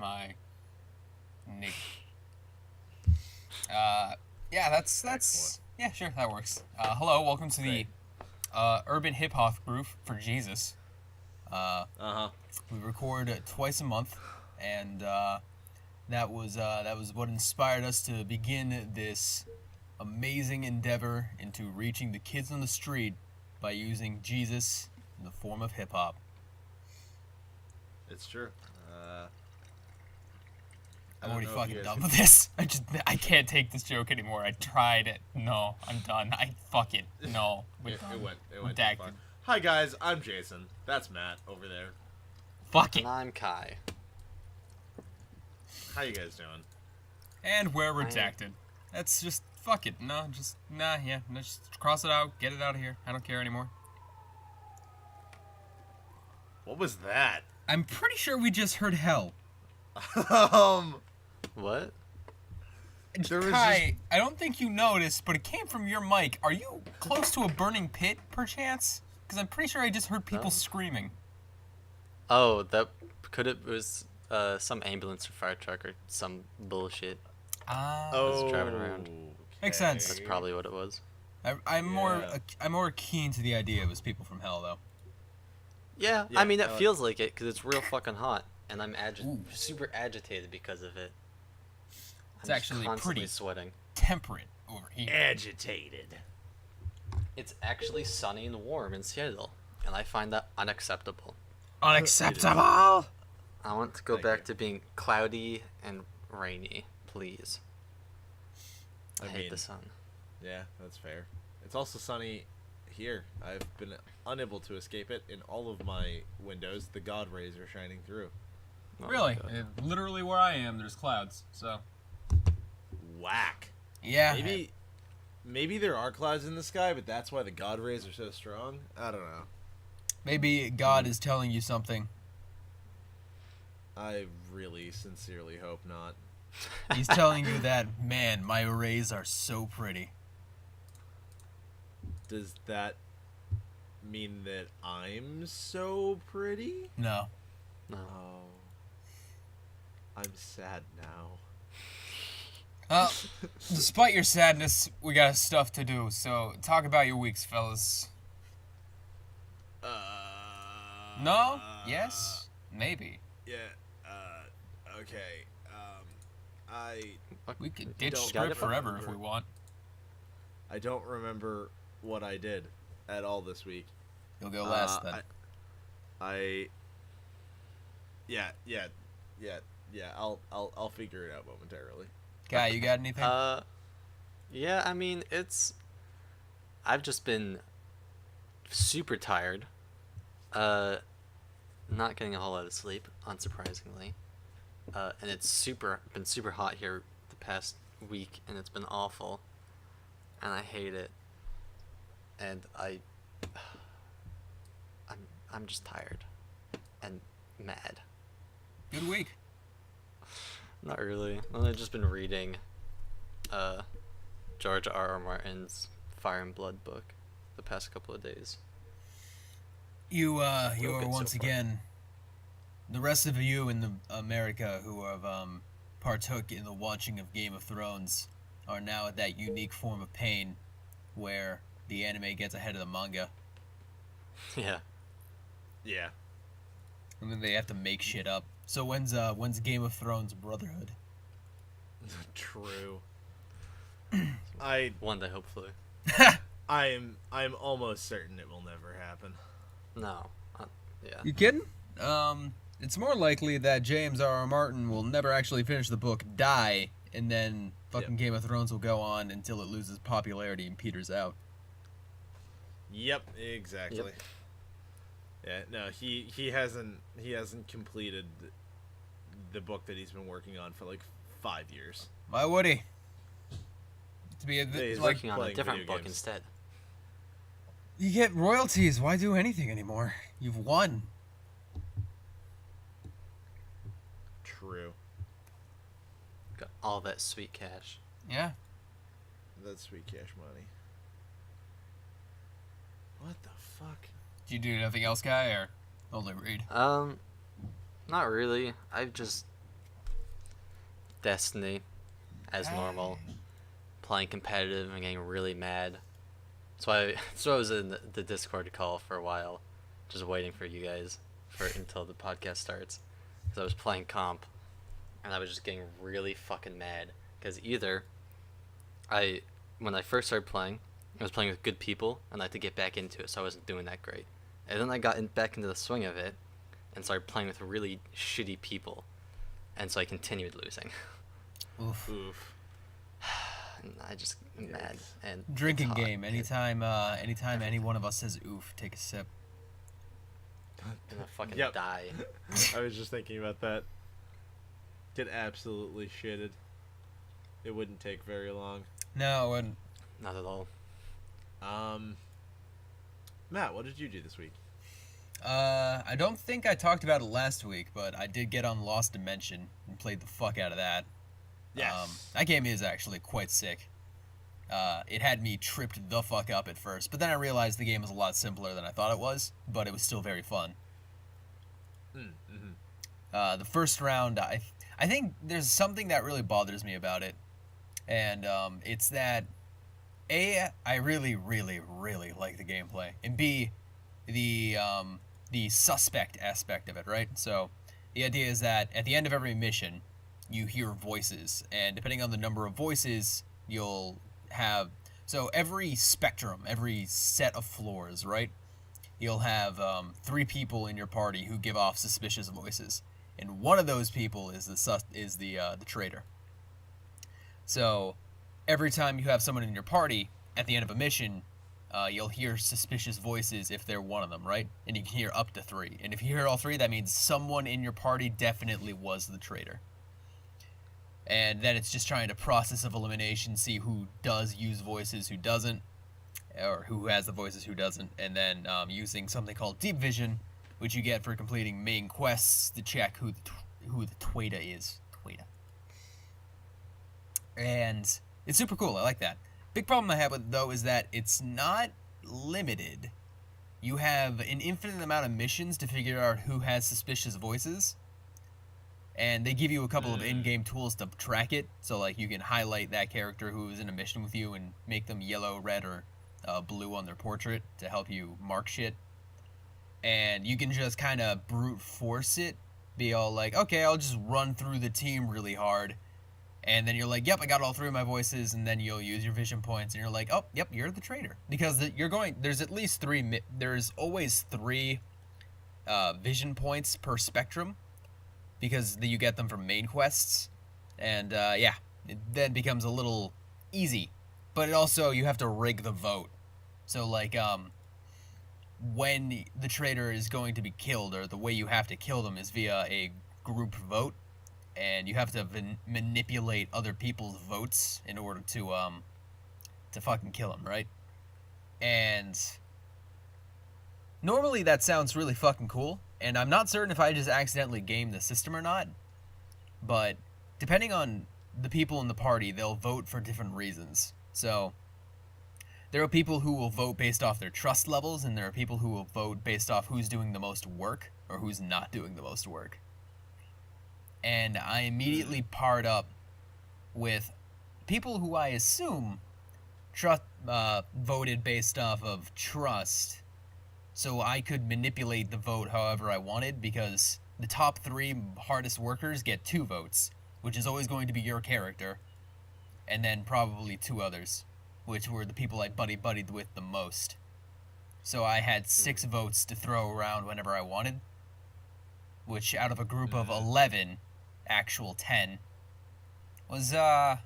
my nick. Yeah, that's Excellent. yeah, sure, that works. Hello, welcome to the urban hip hop group for Jesus. Uh-huh. We record twice a month, and that was what inspired us to begin this amazing endeavor into reaching the kids on the street by using Jesus in the form of hip hop. It's true. I I'm don't already know if you fucking guys done can... with this. I can't take this joke anymore. I tried it. No, I'm done. Fuck it. No, we're It done. went too Redacted. far. Hi, guys. I'm Jason. That's Matt over there. Fuck it. And I'm Kai. How you guys doing? And we're redacted. That's just fuck it. No, just nah. Yeah, no, just cross it out. Get it out of here. I don't care anymore. What was that? I'm pretty sure we just heard hell. What? There was Kai, I don't think you noticed, but it came from your mic. Are you close to a burning pit, perchance? Because I'm pretty sure I just heard people No. screaming. Oh, that could it was some ambulance or fire truck or some bullshit. Ah. Oh, driving around. Makes sense. That's probably what it was. I'm more Yeah. I'm more keen to the idea it was people from hell, though. Yeah, Yeah, I mean, it like- feels like it because it's real fucking hot, and I'm Ooh. super agitated because of it. It's I'm just actually constantly pretty sweating. temperate over here. agitated. It's actually sunny and warm in Seattle, and I find that unacceptable. Unacceptable. I want to go Thank back you. to being cloudy and rainy, please. I hate mean, the sun. Yeah, that's fair. It's also sunny here. I've been unable to escape it. In all of my windows, the God rays are shining through. Oh my Really? God. Literally where I am, there's clouds. So Whack. yeah, Maybe there are clouds in the sky, but that's why the God rays are so strong. I don't know. maybe God is telling you something. I really sincerely hope not. He's telling you that, man, my rays are so pretty. Does that mean that I'm so pretty? No. No. Oh. I'm sad now. Well, despite your sadness, we got stuff to do. So talk about your weeks, fellas. No? Yes? Maybe. Yeah. Okay. I We could ditch Don't script forever if remember. we want. don't remember what I did at all this week. You'll go last then. Yeah. I'll figure it out momentarily. Guy, you got anything? Yeah, I mean, I've just been super tired. Not getting a whole lot of sleep, unsurprisingly. And it's been super hot here the past week, and it's been awful. And I hate it. And I'm just tired and mad. Good week. Not really. I've just been reading George R.R. Martin's Fire and Blood book the past couple of days. You Real are good once so far. again, the rest of you in the America who have partook in the watching of Game of Thrones are now at that unique form of pain where the anime gets ahead of the manga, Yeah. Yeah. and then they have to make shit up. So when's Game of Thrones Brotherhood? True. One day, hopefully. I'm almost certain it will never happen. No. Yeah. You kidding? It's more likely that James R.R. Martin will never actually finish the book, die, and then fucking Yep. Game of Thrones will go on until it loses popularity and peters out. Yep, exactly. Yeah, no, he hasn't completed the book that he's been working on for like 5 years. Why would he? To be Yeah, he's like, Working on a playing different video book games. instead. you get royalties. Why do anything anymore? You've won. True. Got all that sweet cash. Yeah. That's sweet cash money. What the fuck? Did you do nothing else, guy, or only read? Not really. I've just Destiny, as normal, playing competitive and getting really mad. So I was in the Discord call for a while, just waiting for you guys until the podcast starts, because I was playing comp, and I was just getting really fucking mad because either when I first started playing, I was playing with good people, and I had to get back into it, so I wasn't doing that great. And then I got back into the swing of it, and started playing with really shitty people, and so I continued losing. Oof. Oof. And I just am mad. And Drinking it's hot. game. Anytime any one of us says oof, take a sip. And I fucking Yep. die. I was just thinking about that. Get absolutely shitted. It wouldn't take very long. No, and Not at all. Matt, what did you do this week? I don't think I talked about it last week, but I did get on Lost Dimension and played the fuck out of that. Yes. That game is actually quite sick. It had me tripped the fuck up at first, but then I realized the game was a lot simpler than I thought it was, but it was still very fun. Mm-hmm. The first round, I think there's something that really bothers me about it, and it's that A, I really, really, really like the gameplay, and B, the suspect aspect of it, right? So the idea is that at the end of every mission, you hear voices, and depending on the number of voices, you'll have, so every spectrum, every set of floors, right? You'll have 3 people in your party who give off suspicious voices, and one of those people is the traitor. So every time you have someone in your party at the end of a mission, you'll hear suspicious voices if they're one of them, right? And you can hear up to 3. And if you hear all 3, that means someone in your party definitely was the traitor. And then it's just trying to process of elimination, see who does use voices, who doesn't, or who has the voices, who doesn't, and then using something called deep vision, which you get for completing main quests to check who the Twada is. Twada. And it's super cool. I like that. Big problem I have with it, though, is that it's not limited. You have an infinite amount of missions to figure out who has suspicious voices. And they give you a couple of in-game tools to track it. So, like, you can highlight that character who is in a mission with you and make them yellow, red, or blue on their portrait to help you mark shit. And you can just kind of brute force it. Be all like, okay, I'll just run through the team really hard. And then you're like, yep, I got all 3 of my voices. And then you'll use your vision points. And you're like, oh, yep, you're the traitor. Because there's at least 3, there's always 3 vision points per spectrum. Because you get them from main quests. And, yeah, it then becomes a little easy. But it also, you have to rig the vote. So, like, when the traitor is going to be killed, or the way you have to kill them is via a group vote. And you have to manipulate other people's votes in order to fucking kill them, right? And normally that sounds really fucking cool. And I'm not certain if I just accidentally gamed the system or not, but depending on the people in the party, they'll vote for different reasons. So there are people who will vote based off their trust levels, and there are people who will vote based off who's doing the most work or who's not doing the most work. And I immediately paired up with people who I assume voted based off of trust, so I could manipulate the vote however I wanted, because the top 3 hardest workers get 2 votes, which is always going to be your character, and then probably 2 others, which were the people I buddied with the most. So I had 6 votes to throw around whenever I wanted, which out of a group of 11, actual 10, was a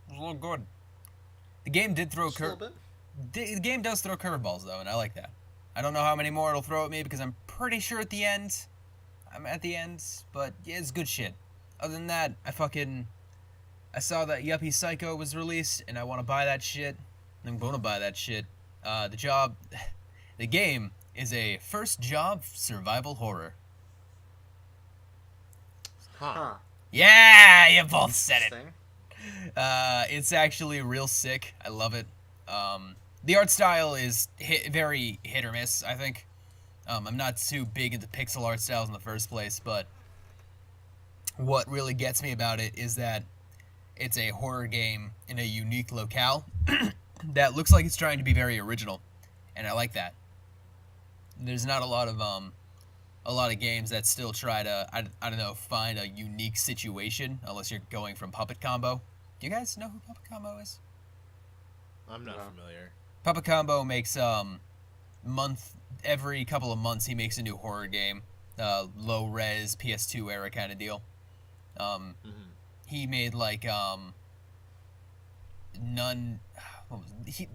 little good. The game did throw Just a little bit. The game does throw curveballs, though, and I like that. I don't know how many more it'll throw at me, because I'm pretty sure I'm at the end, but yeah, it's good shit. Other than that, I saw that Yuppie Psycho was released, and I want to buy that shit. I'm going to buy that shit. The game is a first job survival horror. Huh. Yeah, you both said it. Interesting. It's actually real sick. I love it. The art style is very hit or miss, I think. I'm not too big into pixel art styles in the first place, but what really gets me about it is that it's a horror game in a unique locale that looks like it's trying to be very original, and I like that. There's not a lot of games that still try to I don't know find a unique situation unless you're going from Puppet Combo. Do you guys know who Puppet Combo is? I'm not No. familiar. Puppet Combo makes every couple of months he makes a new horror game, low res PS2 era kind of deal. Um, Hmm. he made like none.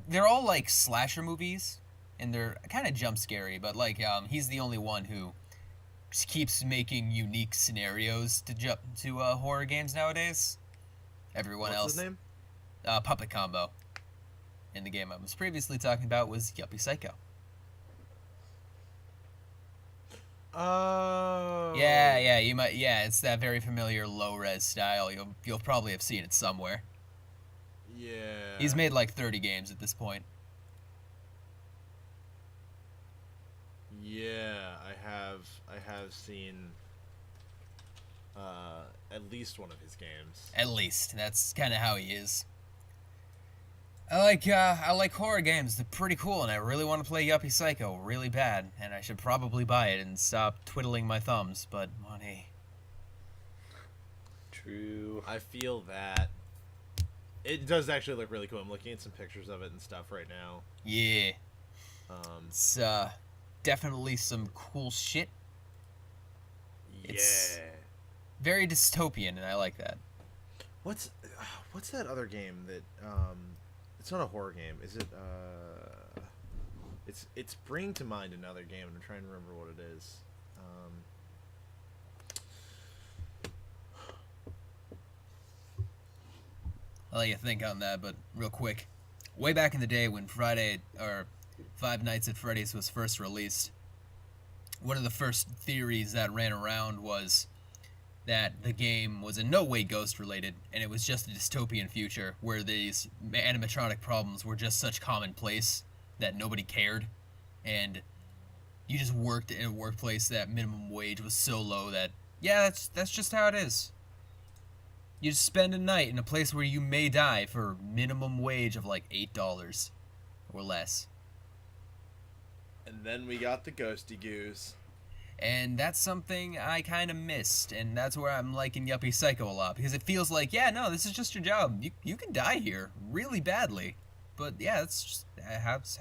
They're all like slasher movies, and they're kind of jump scary. But like he's the only one who just keeps making unique scenarios to jump to horror games nowadays. Everyone What's else, his name? Puppet Combo. In the game I was previously talking about was Yuppie Psycho. Oh. Yeah, you might. Yeah, it's that very familiar low res style. You'll probably have seen it somewhere. Yeah. He's made like 30 games at this point. Yeah, I have seen at least one of his games. At least that's kind of how he is. I like horror games. They're pretty cool, and I really want to play Yuppie Psycho really bad. And I should probably buy it and stop twiddling my thumbs. But money. True. I feel that it does actually look really cool. I'm looking at some pictures of it and stuff right now. Yeah, Um, it's definitely some cool shit. It's- yeah. Very dystopian, and I like that. What's that other game that it's not a horror game, is it? It's bringing to mind another game, and I'm trying to remember what it is. I'll let you think on that, but real quick. Way back in the day when Friday or Five Nights at Freddy's was first released, one of the first theories that ran around was that the game was in no way ghost related and it was just a dystopian future where these animatronic problems were just such commonplace that nobody cared, and you just worked in a workplace that minimum wage was so low that yeah, that's just how it is. You just spend a night in a place where you may die for minimum wage of like $8 or less. And then we got the Ghosty Goose. And that's something I kind of missed, and that's where I'm liking Yuppie Psycho a lot, because it feels like, yeah, no, this is just your job. You can die here really badly, but yeah, that's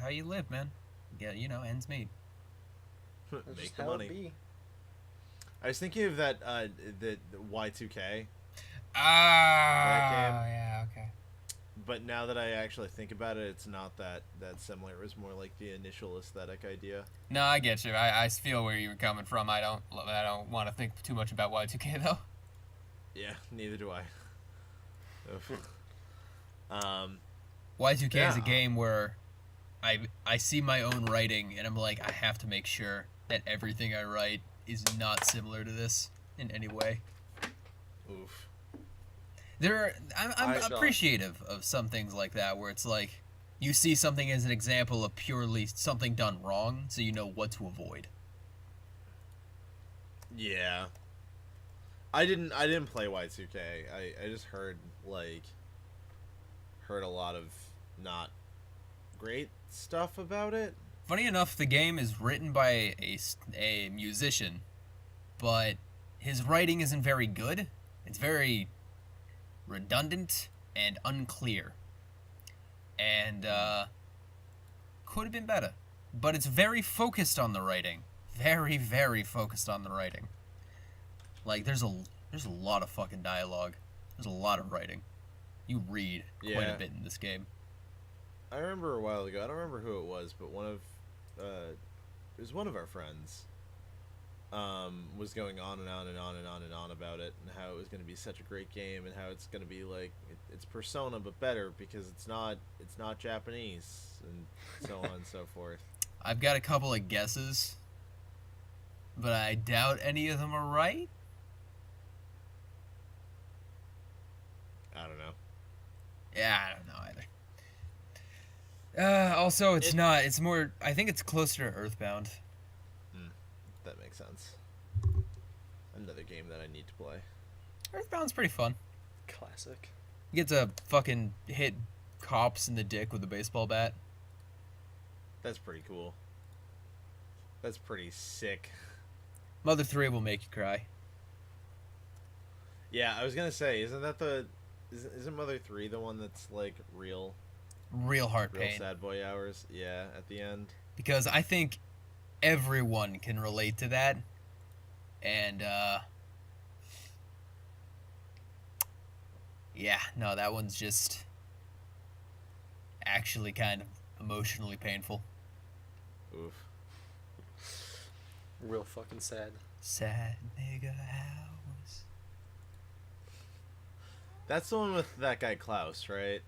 how you live, man. Yeah, ends meet. That's Make just the how it money. be. I was thinking of that the Y2K, Ah, game. yeah, okay. but now that I actually think about it, it's not that similar. It was more like the initial aesthetic idea. No, I get you. I feel where you were coming from. I don't want to think too much about Y2K though. Yeah, neither do I. Oof. Y2K is Yeah. a game where I see my own writing and I'm like, I have to make sure that everything I write is not similar to this in any way. Oof. I'm I saw- appreciative of some things like that where it's like you see something as an example of purely something done wrong, so you know what to avoid. Yeah. I didn't play Y2K. I just heard a lot of not great stuff about it. Funny enough, the game is written by a musician, but his writing isn't very good. It's very redundant and unclear. And could have been better. But it's very focused on the writing. Very, very focused on the writing. Like there's a lot of fucking dialogue. There's a lot of writing. You read quite Yeah. a bit in this game. I remember a while ago. I don't remember who it was, but it was one of our friends. Was going on and on and on and on and on about it, and how it was going to be such a great game, and how it's going to be like it's Persona but better because it's not Japanese, and so on and so forth. I've got a couple of guesses, but I doubt any of them are right. I don't know. Yeah, I don't know either. Also, it's not. It's more. I think it's closer to Earthbound. That makes sense. Another game that I need to play. Earthbound's pretty fun. Classic. You get to fucking hit cops in the dick with a baseball bat. That's pretty cool. That's pretty sick. Mother 3 will make you cry. Yeah, I was gonna say, isn't that isn't Mother 3 the one that's like real Real heart pain. sad boy hours? Yeah, at the end. Because I think everyone can relate to that. And, yeah, no, that one's just actually kind of emotionally painful. Oof. Real fucking sad. Sad nigga house. That's the one with that guy Klaus, right?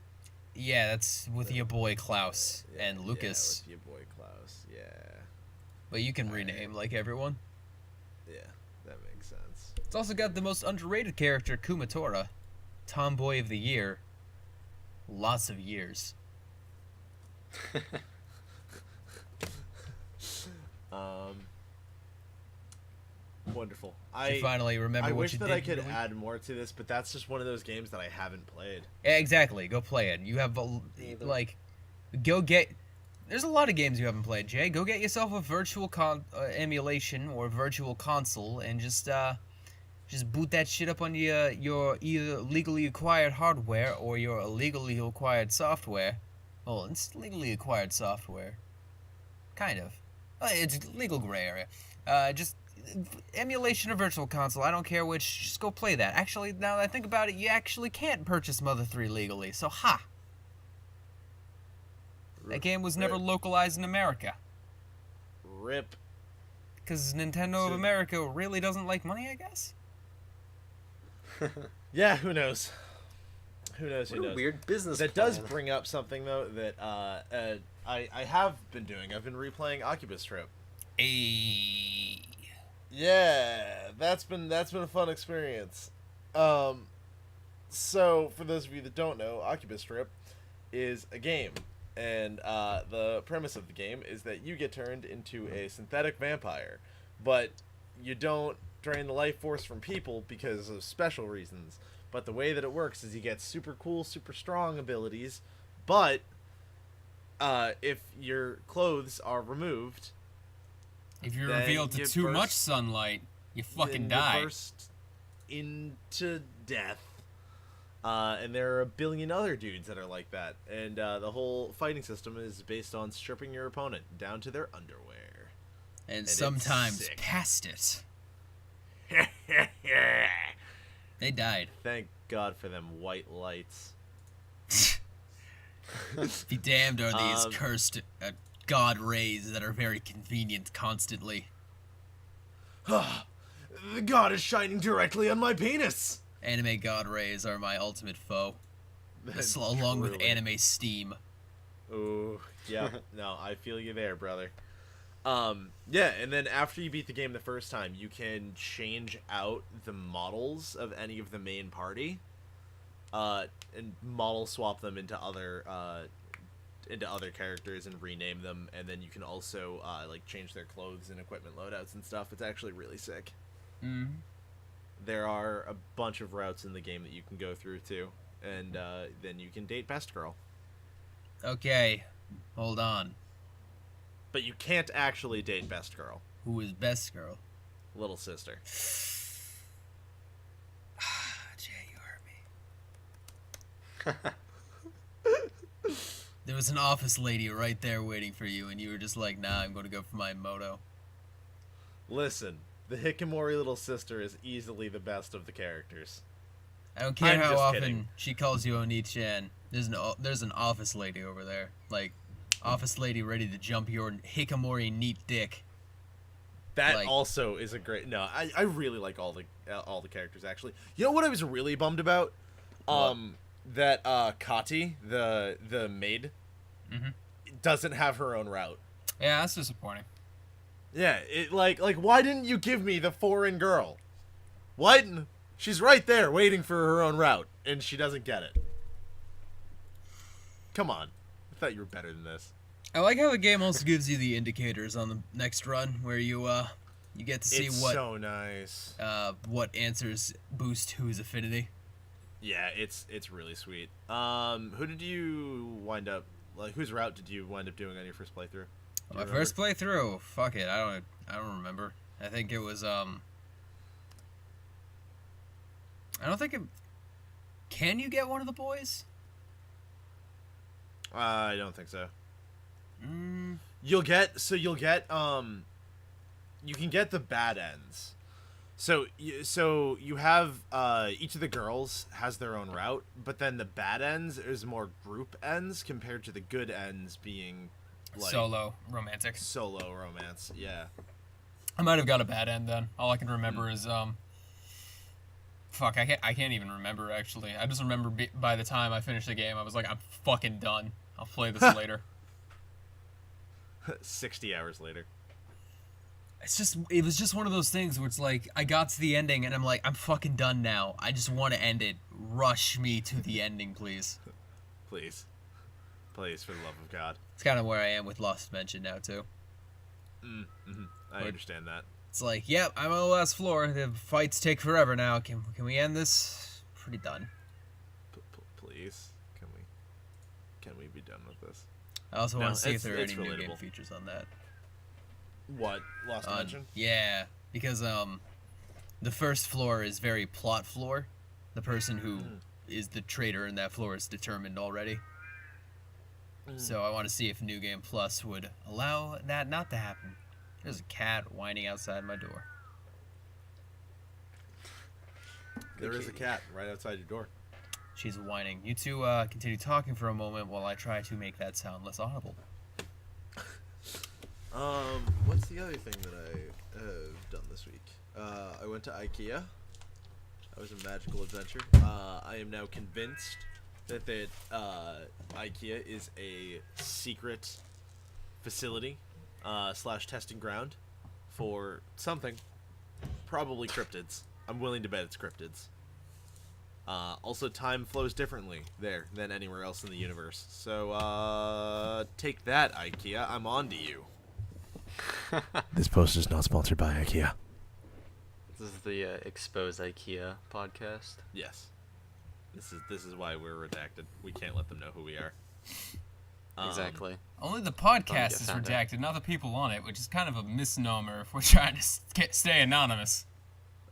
Yeah, that's with your boy Klaus and Lucas. Yeah, with your boy Klaus. Yeah. But you can rename like everyone. Yeah, that makes sense. It's also got the most underrated character, Kumatora. Tomboy of the Year. Lots of years. Wonderful. You finally remember I what wish you that did. I could really? add more to this, but that's just one of those games that I haven't played. Yeah, exactly. Go play it. You have like, go get. There's a lot of games you haven't played, Jay. Go get yourself a virtual emulation or virtual console and just boot that shit up on your either legally acquired hardware or your illegally acquired software. Well, it's legally acquired software, kind of. It's legal gray area. Just emulation or virtual console. I don't care which. Just go play that. Actually, now that I think about it, you actually can't purchase Mother 3 legally. So ha. That game was never Rip. localized in America. Rip. Because Nintendo of America really doesn't like money, I guess? Yeah, who knows? Who knows? Who What a knows? weird business That plan. does bring up something though that I have been doing. I've been replaying Oculus Trip. Ayy. Yeah, that's been a fun experience. So for those of you that don't know, Oculus Trip is a game, and the premise of the game is that you get turned into a synthetic vampire, but you don't drain the life force from people because of special reasons. But the way that it works is you get super cool, super strong abilities, but if your clothes are removed, If you're then revealed to you too much burst- sunlight, you fucking then die. you burst into death. And there are a billion other dudes that are like that. And the whole fighting system is based on stripping your opponent down to their underwear. And it's sometimes sick. past it. They died. Thank God for them white lights. Be damned are these Um, cursed god rays that are very convenient constantly. The god is shining directly on my penis! Anime god rays are my ultimate foe. That's Along with truly- anime steam. Ooh, yeah. No, I feel you there, brother. Yeah, and then after you beat the game the first time, you can change out the models of any of the main party, and model swap them into other characters and rename them, and then you can also like change their clothes and equipment loadouts and stuff. It's actually really sick. Mm-hmm. There are a bunch of routes in the game that you can go through too, and then you can date Best Girl. Okay, hold on. But you can't actually date Best Girl. Who is best girl? Little Sister. Jay, you hurt me. There was an office lady right there waiting for you, and you were just like, nah, I'm going to go for my moto. Listen, the Hikikomori Little Sister is easily the best of the characters. I don't care I'm how just often kidding. she calls you Oni-chan. There's an office lady over there. Like, office lady ready to jump your Hikikomori neat dick. That Like- also is a great. No, I really like all the characters actually. You know what I was really bummed about? That Kati, the maid, Mhm. doesn't have her own route. Yeah, that's disappointing. Yeah, it like why didn't you give me the foreign girl? What? She's right there waiting for her own route, and she doesn't get it. Come on, I thought you were better than this. I like how the game also gives you the indicators on the next run, where you You get to see It's what so nice. answers boost whose affinity. Yeah, it's really sweet. Who did you wind up like? Whose route did you wind up doing on your first playthrough? Do you My remember? first playthrough, fuck it, I don't remember. I think it was I don't think it. Can you get one of the boys? I don't think so. Mm, You'll get you can get the bad ends. So you have each of the girls has their own route, but then the bad ends is more group ends compared to the good ends being like solo romantic. solo romance. Yeah. I might have got a bad end then. All I can remember is fuck, I can't even remember actually. I just remember by the time I finished the game, I was like, I'm fucking done. I'll play this later. 60 hours later. It was just one of those things where it's like I got to the ending and I'm like, I'm fucking done now. I just want to end it. Rush me to the ending, please. Please. Please, for the love of God. It's kind of where I am with Lost Dimension now too. I understand that. It's like, yep, I'm on the last floor. The fights take forever now. Can we end this? Pretty done. Please, can we be done with this? I also want to see if it's- there are it's any new game relatable. features on that. What? Lost Dimension? Yeah, because the first floor is very plot floor. The person who is the traitor in that floor is determined already. So I want to see if New Game Plus would allow that not to happen. There's a cat whining outside my door. There is a cat right outside your door. She's whining. You two continue talking for a moment while I try to make that sound less audible. What's the other thing that I have done this week? I went to IKEA. That was a magical adventure. I am now convinced that IKEA is a secret facility / testing ground for something. Probably cryptids. I'm willing to bet it's cryptids. Also, time flows differently there than anywhere else in the universe. So, take that, IKEA. I'm on to you. This post is not sponsored by IKEA. This is the Expose IKEA podcast. Yes. This is why we're redacted. We can't let them know who we are. Exactly. Only the Don't podcast get is found out. redacted, not the people on it, which is kind of a misnomer if we're trying to stay anonymous.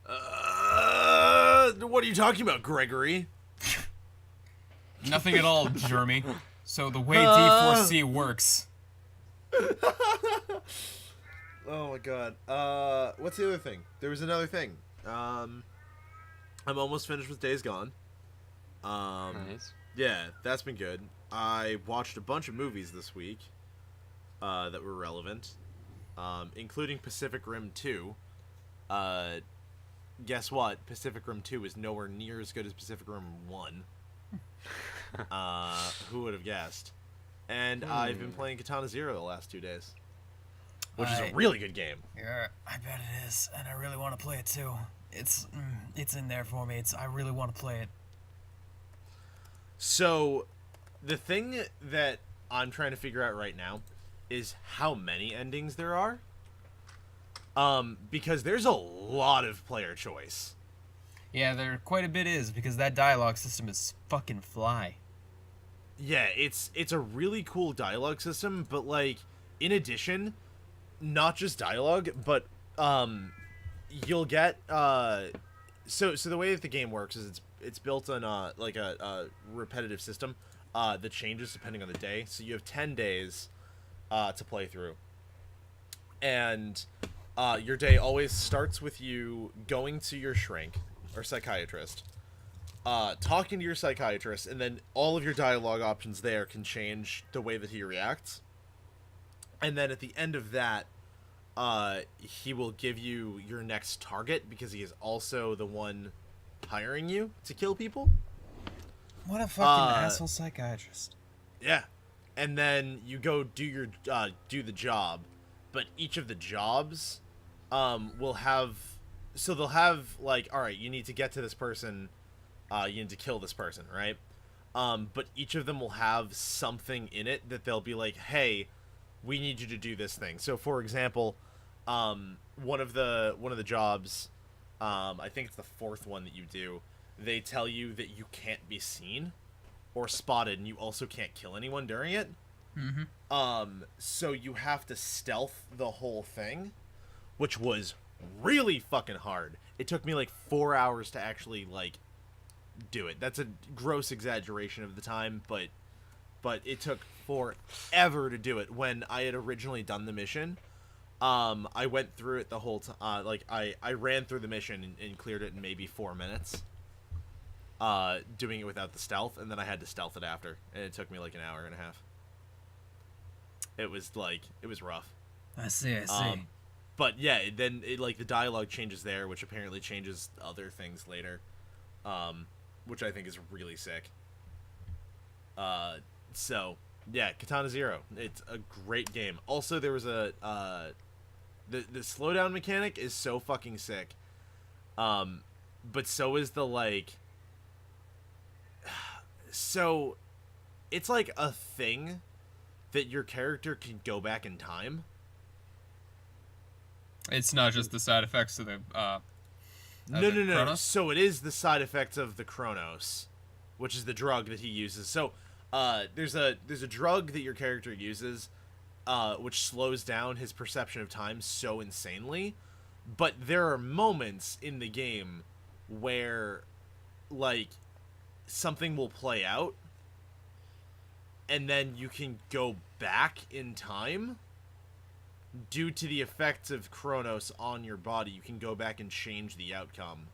What are you talking about, Gregory? Nothing at all, Jeremy. So the way D4C works. Oh my god. What's the other thing? There was another thing. I'm almost finished with Days Gone. Nice. Yeah, that's been good. I watched a bunch of movies this week that were relevant, including Pacific Rim 2. Guess what? Pacific Rim 2 is nowhere near as good as Pacific Rim 1. Who would have guessed? And I've been playing Katana Zero the last 2 days, which is a really good game. Yeah, I bet it is, and I really want to play it too. It's in there for me. I really want to play it. So, the thing that I'm trying to figure out right now is how many endings there are. Because there's a lot of player choice. Yeah, there quite a bit is because that dialogue system is fucking fly. Yeah, it's a really cool dialogue system, but like in addition, not just dialogue, but you'll get so the way that the game works is it's built on like a repetitive system that changes depending on the day. So you have 10 days to play through. And your day always starts with you going to your shrink or psychiatrist, talking to your psychiatrist, and then all of your dialogue options there can change the way that he reacts. And then at the end of that, he will give you your next target because he is also the one hiring you to kill people. What a fucking asshole psychiatrist. Yeah. And then you go do the job, but each of the jobs will have, so they'll have like, all right, you need to get to this person, you need to kill this person, right? But each of them will have something in it that they'll be like, hey, we need you to do this thing. So for example, one of the jobs, I think it's the fourth one that you do, they tell you that you can't be seen or spotted, and you also can't kill anyone during it. So you have to stealth the whole thing, which was really fucking hard. It took me like 4 hours to actually like do it. That's a gross exaggeration of the time, but it took forever to do it. When I had originally done the mission, I went through it the whole time. Like I ran through the mission and cleared it in maybe 4 minutes. Doing it without the stealth, and then I had to stealth it after, and it took me like an hour and a half. It was rough. I see. But yeah, then like the dialogue changes there, which apparently changes other things later, which I think is really sick. So yeah, Katana Zero, it's a great game. Also, there was the slowdown mechanic is so fucking sick. But so is the like. So, it's like a thing that your character can go back in time. It's not just the side effects of the No. Chronos? So it is the side effects of the Chronos, which is the drug that he uses. So, there's a drug that your character uses, which slows down his perception of time so insanely. But there are moments in the game where, like, something will play out, and then you can go back in time. Due to the effects of Chronos on your body, you can go back and change the outcome.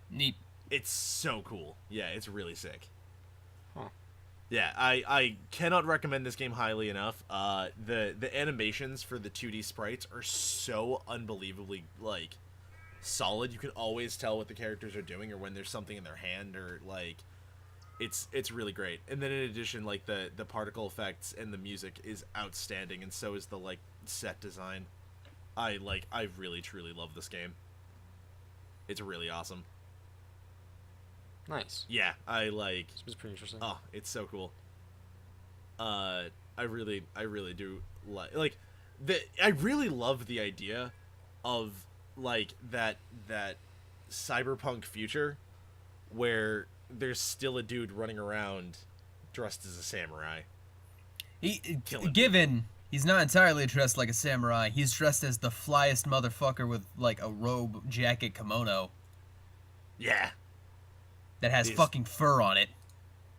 Neat. It's so cool. Yeah, it's really sick. Huh. Yeah, I cannot recommend this game highly enough. The animations for the 2D sprites are so unbelievably, like, solid. You can always tell what the characters are doing, or when there's something in their hand, or like it's really great. And then in addition, like the particle effects and the music is outstanding, and so is the like set design. I really truly love this game. It's really awesome. Nice. Yeah, I like. This was pretty interesting. Oh, it's so cool. I really do like I really love the idea of like that cyberpunk future where there's still a dude running around dressed as a samurai. He's not entirely dressed like a samurai. He's dressed as the flyest motherfucker with like a robe, jacket, kimono Yeah, that has fucking fur on it.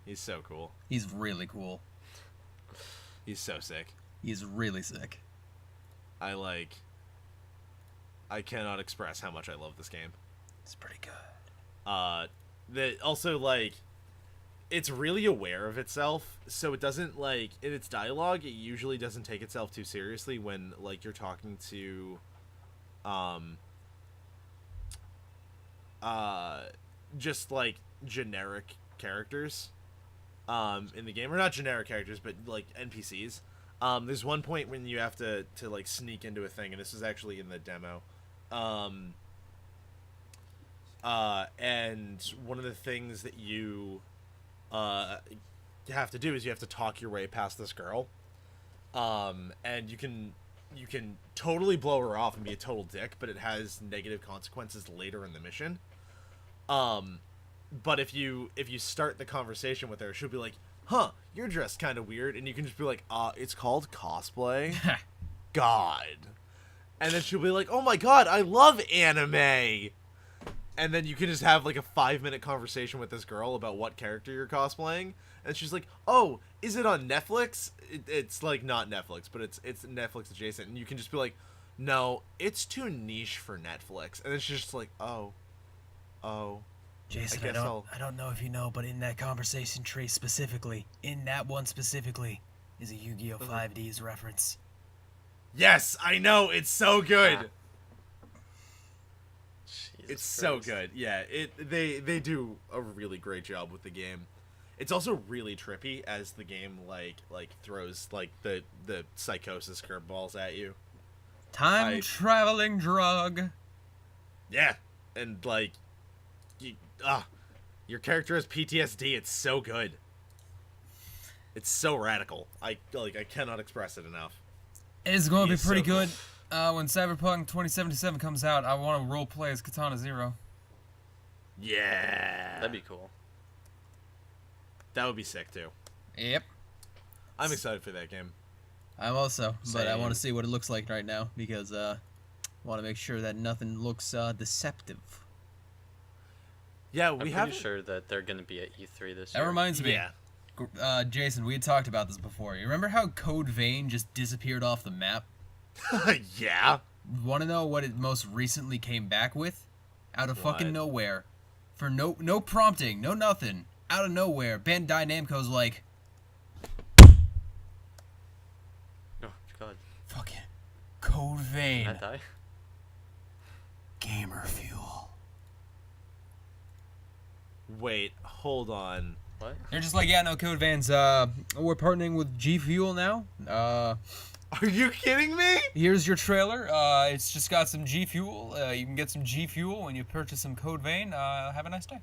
he's so cool. He's really cool. He's so sick. He's really sick. I cannot express how much I love this game. It's pretty good. That also, like, it's really aware of itself, so it doesn't, like, in its dialogue, it usually doesn't take itself too seriously when, like, you're talking to, just, like, generic characters, in the game. Or not generic characters, but, like, NPCs. There's one point when you have to like, sneak into a thing, and this is actually in the demo. And one of the things that you have to do is you have to talk your way past this girl. And you can totally blow her off and be a total dick, but it has negative consequences later in the mission. But if you start the conversation with her, she'll be like, "Huh, you're dressed kind of weird," and you can just be like, "It's called cosplay." God. And then she'll be like, "Oh my god, I love anime." And then you can just have like a 5-minute conversation with this girl about what character you're cosplaying. And she's like, "Oh, is it on Netflix?" It's like not Netflix, but it's Netflix adjacent. And you can just be like, "No, it's too niche for Netflix." And then she's just like, "Oh. Jason, I don't know if you know, but in that conversation tree specifically, in that one specifically, is a Yu-Gi-Oh! 5Ds reference. Yes, I know. It's so good. Jesus It's so Christ. good. Yeah, they do a really great job with the game. It's also really trippy as the game like throws like the psychosis curveballs at you. Time traveling drug. Yeah, and like your character has PTSD. It's so good. It's so radical. I cannot express it enough. It's going to be He's pretty so cool. good. When Cyberpunk 2077 comes out, I want to roleplay as Katana Zero. Yeah. That'd be cool. That would be sick too. Yep. I'm excited for that game. I'm also, but I want Same. to see what it looks like right now because I want to make sure that nothing looks deceptive. Yeah, I'm we pretty have sure that they're gonna be at E3 this That year. reminds me, Yeah. Jason, we had talked about this before. You remember how Code Vein just disappeared off the map? Yeah. Want to know what it most recently came back with? Out of fucking What? nowhere, for no prompting, no nothing. Out of nowhere, Bandai Namco's like, Oh God. fucking Code Vein, Did I die? gamer fuel. Wait, hold on. What? They're just like, yeah, no, Code Vein's, we're partnering with G Fuel now. Are you kidding me? Here's your trailer. It's just got some G Fuel. You can get some G Fuel when you purchase some Code Vein. Have a nice day.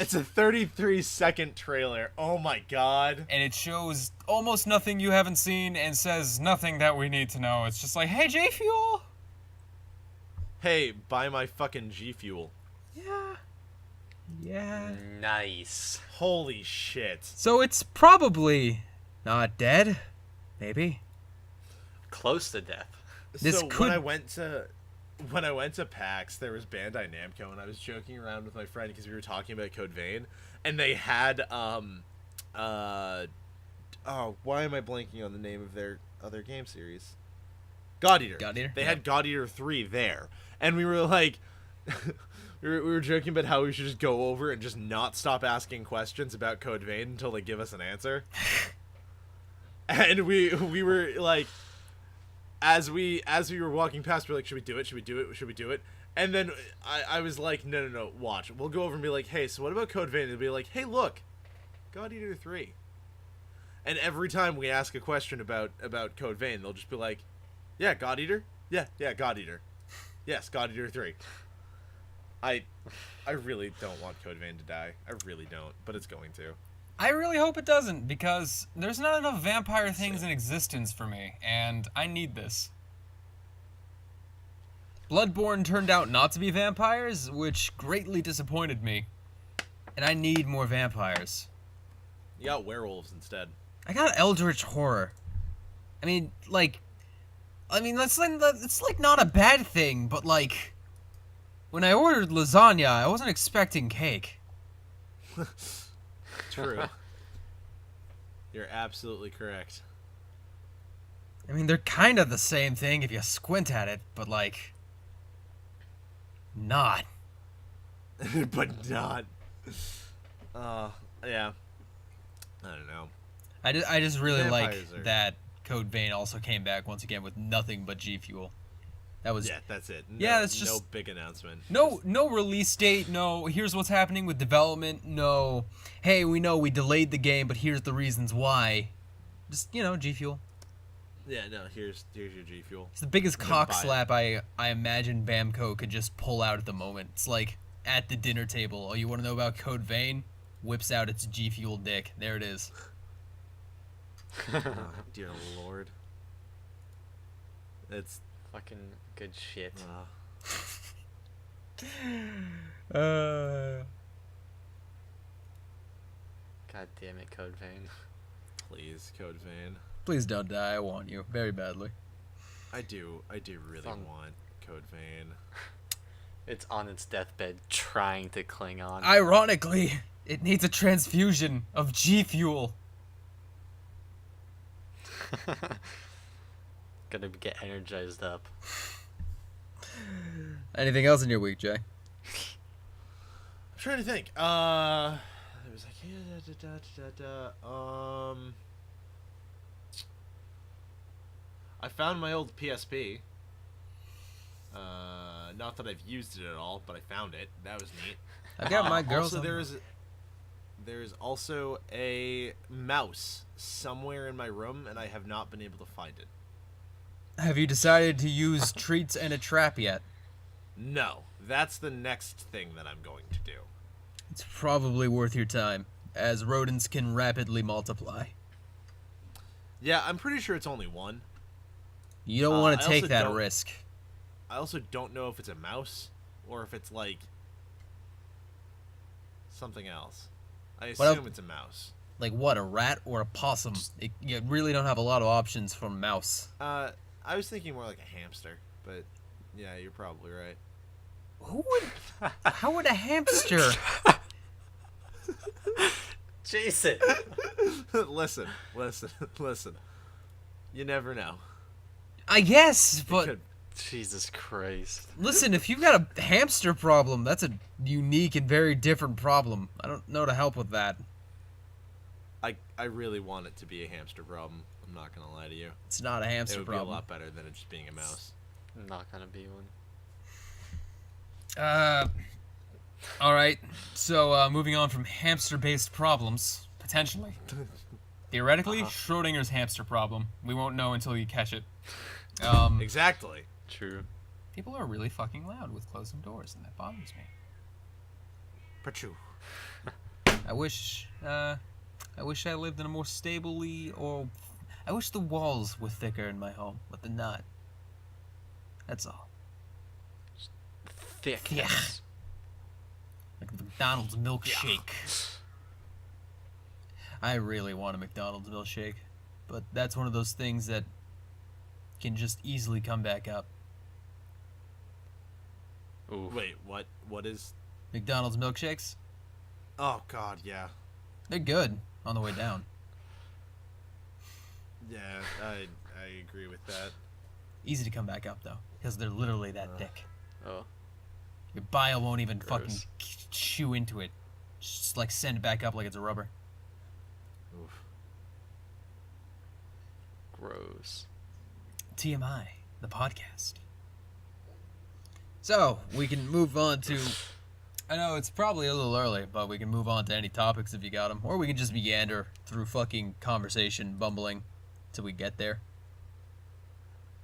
It's a 33-second trailer. Oh my god. And it shows almost nothing you haven't seen and says nothing that we need to know. It's just like, hey, J Fuel. Hey, buy my fucking G Fuel. Yeah. Yeah. Nice. Holy shit. So it's probably not dead. Maybe. Close to death. This So could- when I went to PAX, there was Bandai Namco, and I was joking around with my friend because we were talking about Code Vein, and they had oh, why am I blanking on the name of their other game series? God Eater. God Eater? They Yeah. had God Eater 3 there, and we were like. We were joking about how we should just go over and just not stop asking questions about Code Vein until they give us an answer. And we were like, as we were walking past, we were like, should we do it? Should we do it? Should we do it? And then I was like, no, watch. We'll go over and be like, hey, so what about Code Vein? And they'll be like, hey, look, God Eater 3. And every time we ask a question about Code Vein, they'll just be like, yeah, God Eater? Yeah, God Eater. Yes, God Eater 3. I really don't want Code Vein to die. I really don't, but it's going to. I really hope it doesn't, because there's not enough vampire things in existence for me, and I need this. Bloodborne turned out not to be vampires, which greatly disappointed me. And I need more vampires. You got werewolves instead. I got Eldritch Horror. I mean, it's like not a bad thing, but like, when I ordered lasagna, I wasn't expecting cake. True. You're absolutely correct. I mean, they're kind of the same thing if you squint at it, but like, not. But not. Yeah. I don't know. I just really like Vampires are- that Code Vein also came back once again with nothing but G Fuel. That was Yeah, that's it. No, Yeah, it's no just- big announcement. no release date, no here's what's happening with development, no hey, we know we delayed the game, but here's the reasons why. Just, G Fuel. Yeah, no. Here's your G Fuel. It's the biggest Then cock buy it. slap I imagine Bamco could just pull out at the moment. It's like at the dinner table. Oh, you want to know about Code Vein? Whips out its G Fuel dick. There it is. Oh, dear Lord. It's Fucking good shit. Uh, God damn it, Code Vein. please, Code Vein. please don't die. I want you very badly. I do really Fun. want Code Vein. It's on its deathbed trying to cling on. Ironically, it needs a transfusion of G Fuel. Gonna get energized up. Anything else in your week, Jay? I'm trying to think. It was like I found my old PSP. Not that I've used it at all, but I found it. That was neat. I've got my girls. Also, there's also a mouse somewhere in my room, and I have not been able to find it. Have you decided to use treats and a trap yet? No, that's the next thing that I'm going to do. It's probably worth your time, as rodents can rapidly multiply. Yeah, I'm pretty sure it's only one. You don't want I to take also that don't- risk. I also don't know if it's a mouse or if it's like something else. I What assume it's a mouse. Like what, a rat or a possum? You really don't have a lot of options for mouse. I was thinking more like a hamster, but yeah, you're probably right. Who would? How would a hamster? Jason. listen. You never know. I guess, It but could- Jesus Christ. listen, if you've got a hamster problem, that's a unique and very different problem. I don't know to help with that. I really want it to be a hamster problem. I'm not gonna lie to you. It's not a It hamster would be a problem. lot better than it just being a mouse. Not gonna be one. All right. So, moving on from hamster-based problems, potentially. Theoretically, Schrodinger's hamster problem. We won't know until you catch it. Exactly. True. People are really fucking loud with closing doors, and that bothers me. Pachu. I wish I lived in a more stably, or I wish the walls were thicker in my home, but they're not. That's all. Thick. Yeah. Like the McDonald's milkshake. I really want a McDonald's milkshake, but that's one of those things that can just easily come back up. Ooh. Wait, what? What is? McDonald's milkshakes, Oh God, yeah, they're good on the way down. yeah. I agree with that. Easy to come back up though, because they're literally that thick. Oh. Your bile won't even Gross. fucking chew into it. Just like send it back up like it's a rubber. Oof. Gross. TMI, the podcast. So, we can move on to... I know it's probably a little early, but we can move on to any topics if you got them. Or we can just meander through fucking conversation, bumbling, till we get there.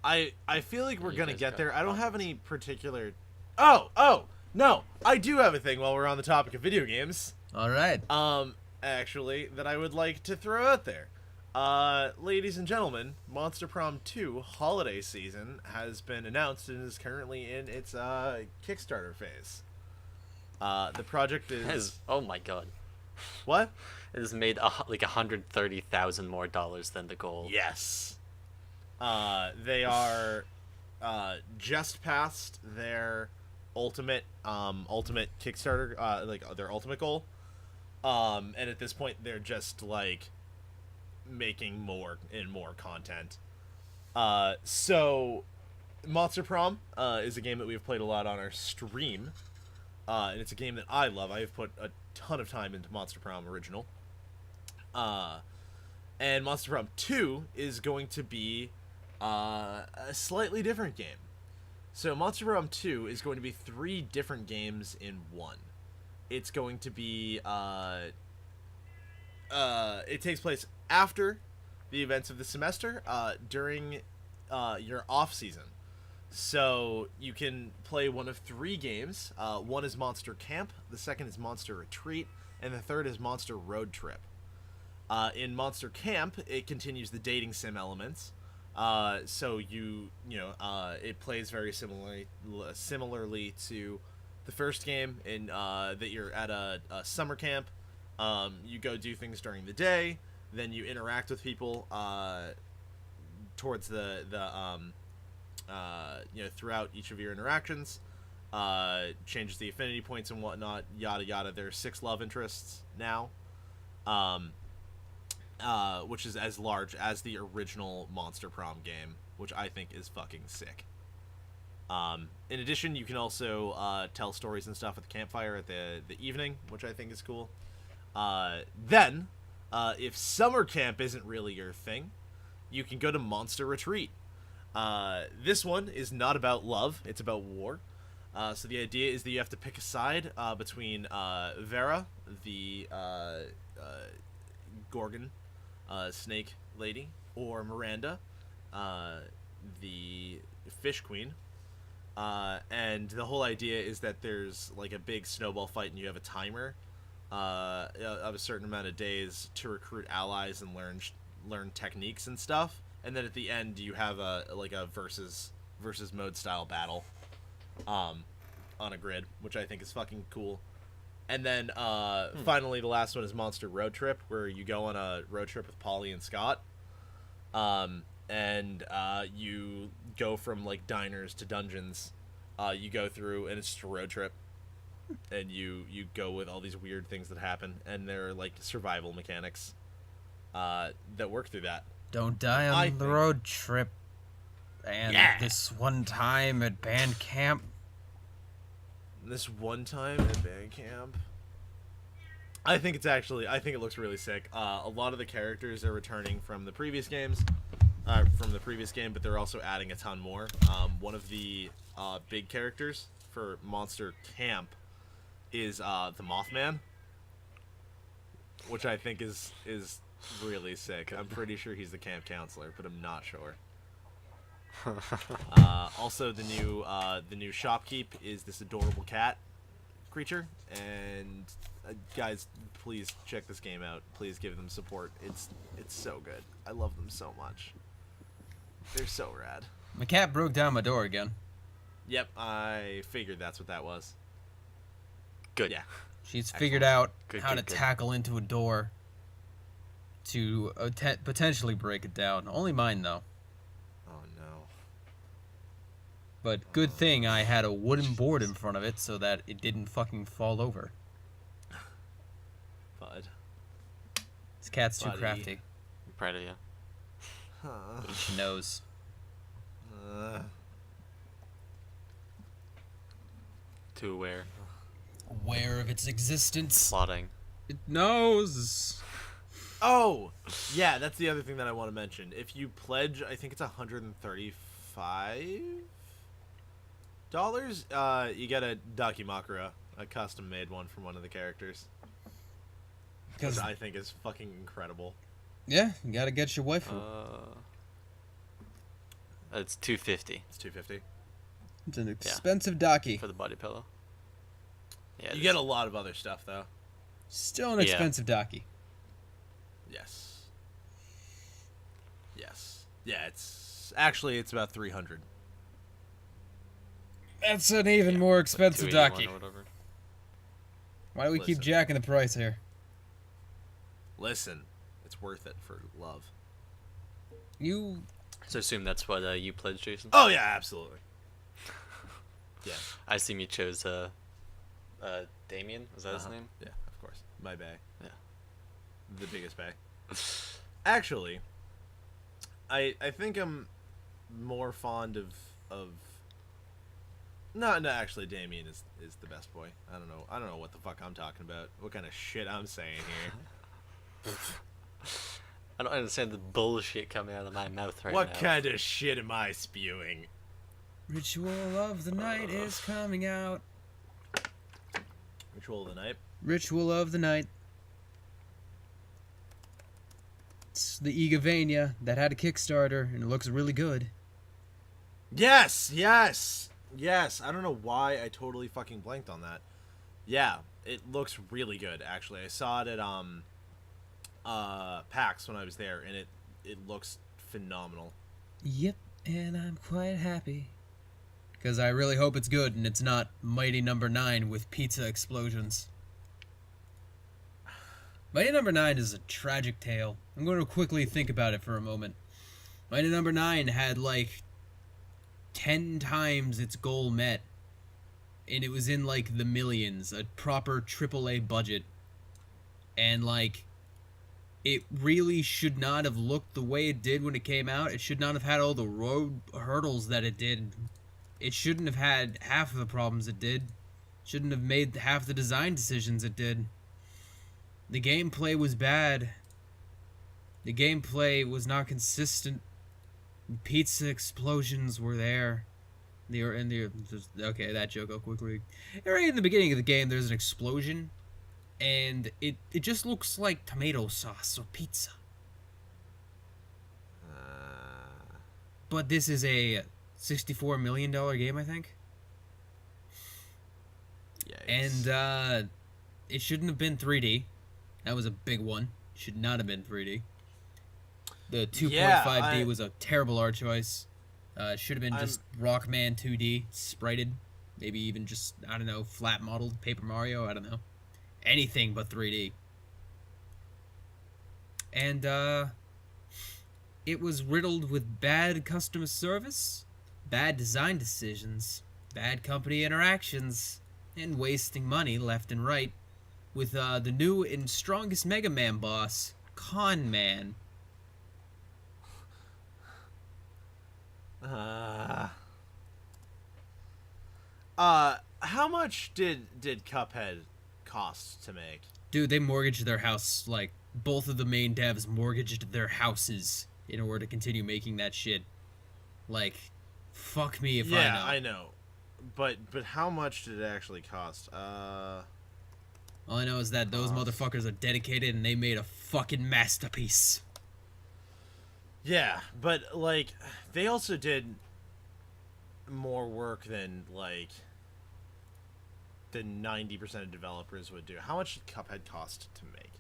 I feel like we're You gonna guys get got there. I don't have topics. any particular. Oh no! I do have a thing while we're on the topic of video games. Alright. Actually, that I would like to throw out there. Ladies and gentlemen, Monster Prom 2 holiday season has been announced and is currently in its Kickstarter phase. The project is Oh my god. what? It has made like $130,000 more than the goal. Yes. They are just past their ultimate Kickstarter, like their ultimate goal. And at this point, they're just like making more and more content. So Monster Prom is a game that we've played a lot on our stream. And it's a game that I love. I have put a ton of time into Monster Prom original. And Monster Prom 2 is going to be a slightly different game. So Monster Prom 2 is going to be 3 different games in one. It's going to be it takes place after the events of the semester, during your off season. So you can play one of 3 games. One is Monster Camp, the second is Monster Retreat, and the third is Monster Road Trip. In Monster Camp, it continues the dating sim elements. So it plays very similarly to the first game in that you're at a summer camp. You go do things during the day, then you interact with people towards throughout each of your interactions. Changes the affinity points and whatnot, yada yada. There are 6 love interests now, which is as large as the original Monster Prom game, which I think is fucking sick. In addition, you can also tell stories and stuff at the campfire at the evening, which I think is cool. Then, if summer camp isn't really your thing, you can go to Monster Retreat. This one is not about love, it's about war. So the idea is that you have to pick a side between Vera, the Gorgon snake lady, or Miranda, the fish queen. And the whole idea is that there's like a big snowball fight and you have a timer of a certain amount of days to recruit allies and learn techniques and stuff and then at the end you have a versus mode style battle, on a grid, which I think is fucking cool. And then finally the last one is Monster Road Trip, where you go on a road trip with Polly and Scott, and you go from like diners to dungeons. You go through, and it's just a road trip, and you go with all these weird things that happen, and they're like survival mechanics that work through that. Don't die on the road trip. And this one time at band camp. This one time at band camp, I think it looks really sick. A lot of the characters are returning from the previous game, but they're also adding a ton more. One of the big characters for Monster Camp is the Mothman, which I think is really sick. I'm pretty sure he's the camp counselor, but I'm not sure. Also, the new shopkeep is this adorable cat creature, and guys, please check this game out. Please give them support. It's so good. I love them so much. They're so rad. My cat broke down my door again. Yep, I figured that's what that was. Good. Yeah. She's figured out Good, how good, to good. tackle into a door to potentially break it down. Only mine, though. Oh no. But good thing I had a wooden board in front of it so that it didn't fucking fall over. Bud. This cat's too Buddy. crafty. I'm proud of you. Huh. She knows. Too aware. Aware of its existence. Plotting. It knows. Oh, yeah, that's the other thing that I want to mention. If you pledge, I think it's $135, you get a Dakimakura, a custom-made one from one of the characters, which Because I think is fucking incredible. yeah, you gotta get your waifu. It's $250 It's $250. It's an expensive daki. for the body pillow. Yeah. You get a lot of other stuff, though. Still an Yeah. expensive daki. Yes. Yes. Yeah, it's about 300. That's an even more expensive daki. or whatever. Why do we keep Listen. jacking the price here? Listen, it's worth it for love. You So assume that's what you pledged, Jason. Oh yeah, absolutely. Yeah. I assume you chose Damien. Was that his name? Yeah, of course. My bay. Yeah. The biggest bay. Actually, I think I'm more fond of no, actually Damien is the best boy. I don't know what the fuck I'm talking about. What kind of shit I'm saying here. I don't understand the bullshit coming out of my mouth right What now. kind of shit am I spewing? Ritual of the night is coming out. Ritual of the night. Ritual of the night. It's the Egavania that had a Kickstarter and it looks really good. Yes. I don't know why I totally fucking blanked on that. Yeah, it looks really good. Actually, I saw it at PAX when I was there, and it looks phenomenal. Yep, and I'm quite happy. Because I really hope it's good and it's not Mighty Number 9 with pizza explosions. Mighty Number 9 is a tragic tale. I'm going to quickly think about it for a moment. Mighty Number 9 had like 10 times its goal met. And it was in like the millions, a proper AAA budget. And like, it really should not have looked the way it did when it came out. It should not have had all the road hurdles that it did. It shouldn't have had half of the problems it did. Shouldn't have made half the design decisions it did. The gameplay was bad. The gameplay was not consistent. Pizza explosions were there. Okay, that joke I'll quickly. Right in the beginning of the game, there's an explosion, and it just looks like tomato sauce or pizza. But this is a $64 million game, I think. Yikes. And it shouldn't have been 3D. That was a big one. Should not have been 3D. The 2.5D Yeah, was a terrible art choice. Should have been just Rockman 2D, sprited. Maybe even just, I don't know, flat modeled Paper Mario, I don't know. Anything but 3D. And, it was riddled with bad customer service, bad design decisions, bad company interactions, and wasting money left and right. With the new and strongest Mega Man boss, Con Man. How much did Cuphead cost to make? Dude, they mortgaged their house. Like, both of the main devs mortgaged their houses in order to continue making that shit. Like, fuck me if I know. Yeah, I know. But how much did it actually cost? All I know is that those motherfuckers are dedicated and they made a fucking masterpiece. Yeah, but like they also did more work than 90% of developers would do. How much did Cuphead cost to make?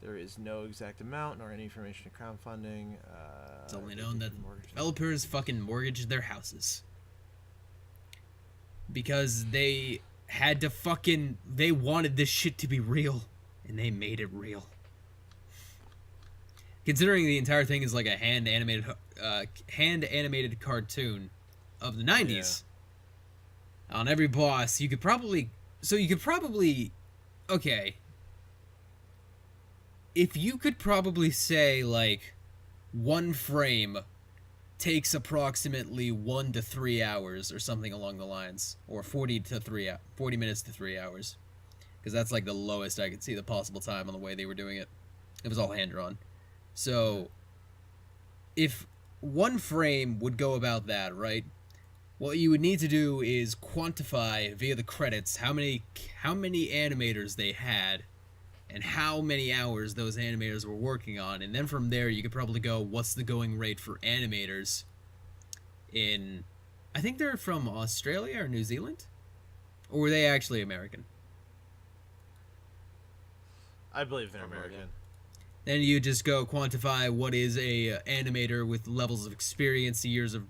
There is no exact amount nor any information in crowdfunding. It's only known that developers fucking mortgaged their houses. Because they had to they wanted this shit to be real, and they made it real. Considering the entire thing is like a hand animated cartoon of the 90s. Yeah. On every boss, you could probably okay. If you could probably say like one frame takes approximately 1 to 3 hours or something along the lines, or 40 minutes to 3 hours, because that's like the lowest I could see the possible time on the way they were doing it. It was all hand drawn. So if one frame would go about that, right? What you would need to do is quantify via the credits how many animators they had and how many hours those animators were working on, and then from there you could probably go, what's the going rate for animators in, I think they're from Australia or New Zealand? Or were they actually American? I believe they're American. Then you just go quantify what is a animator with levels of experience, years of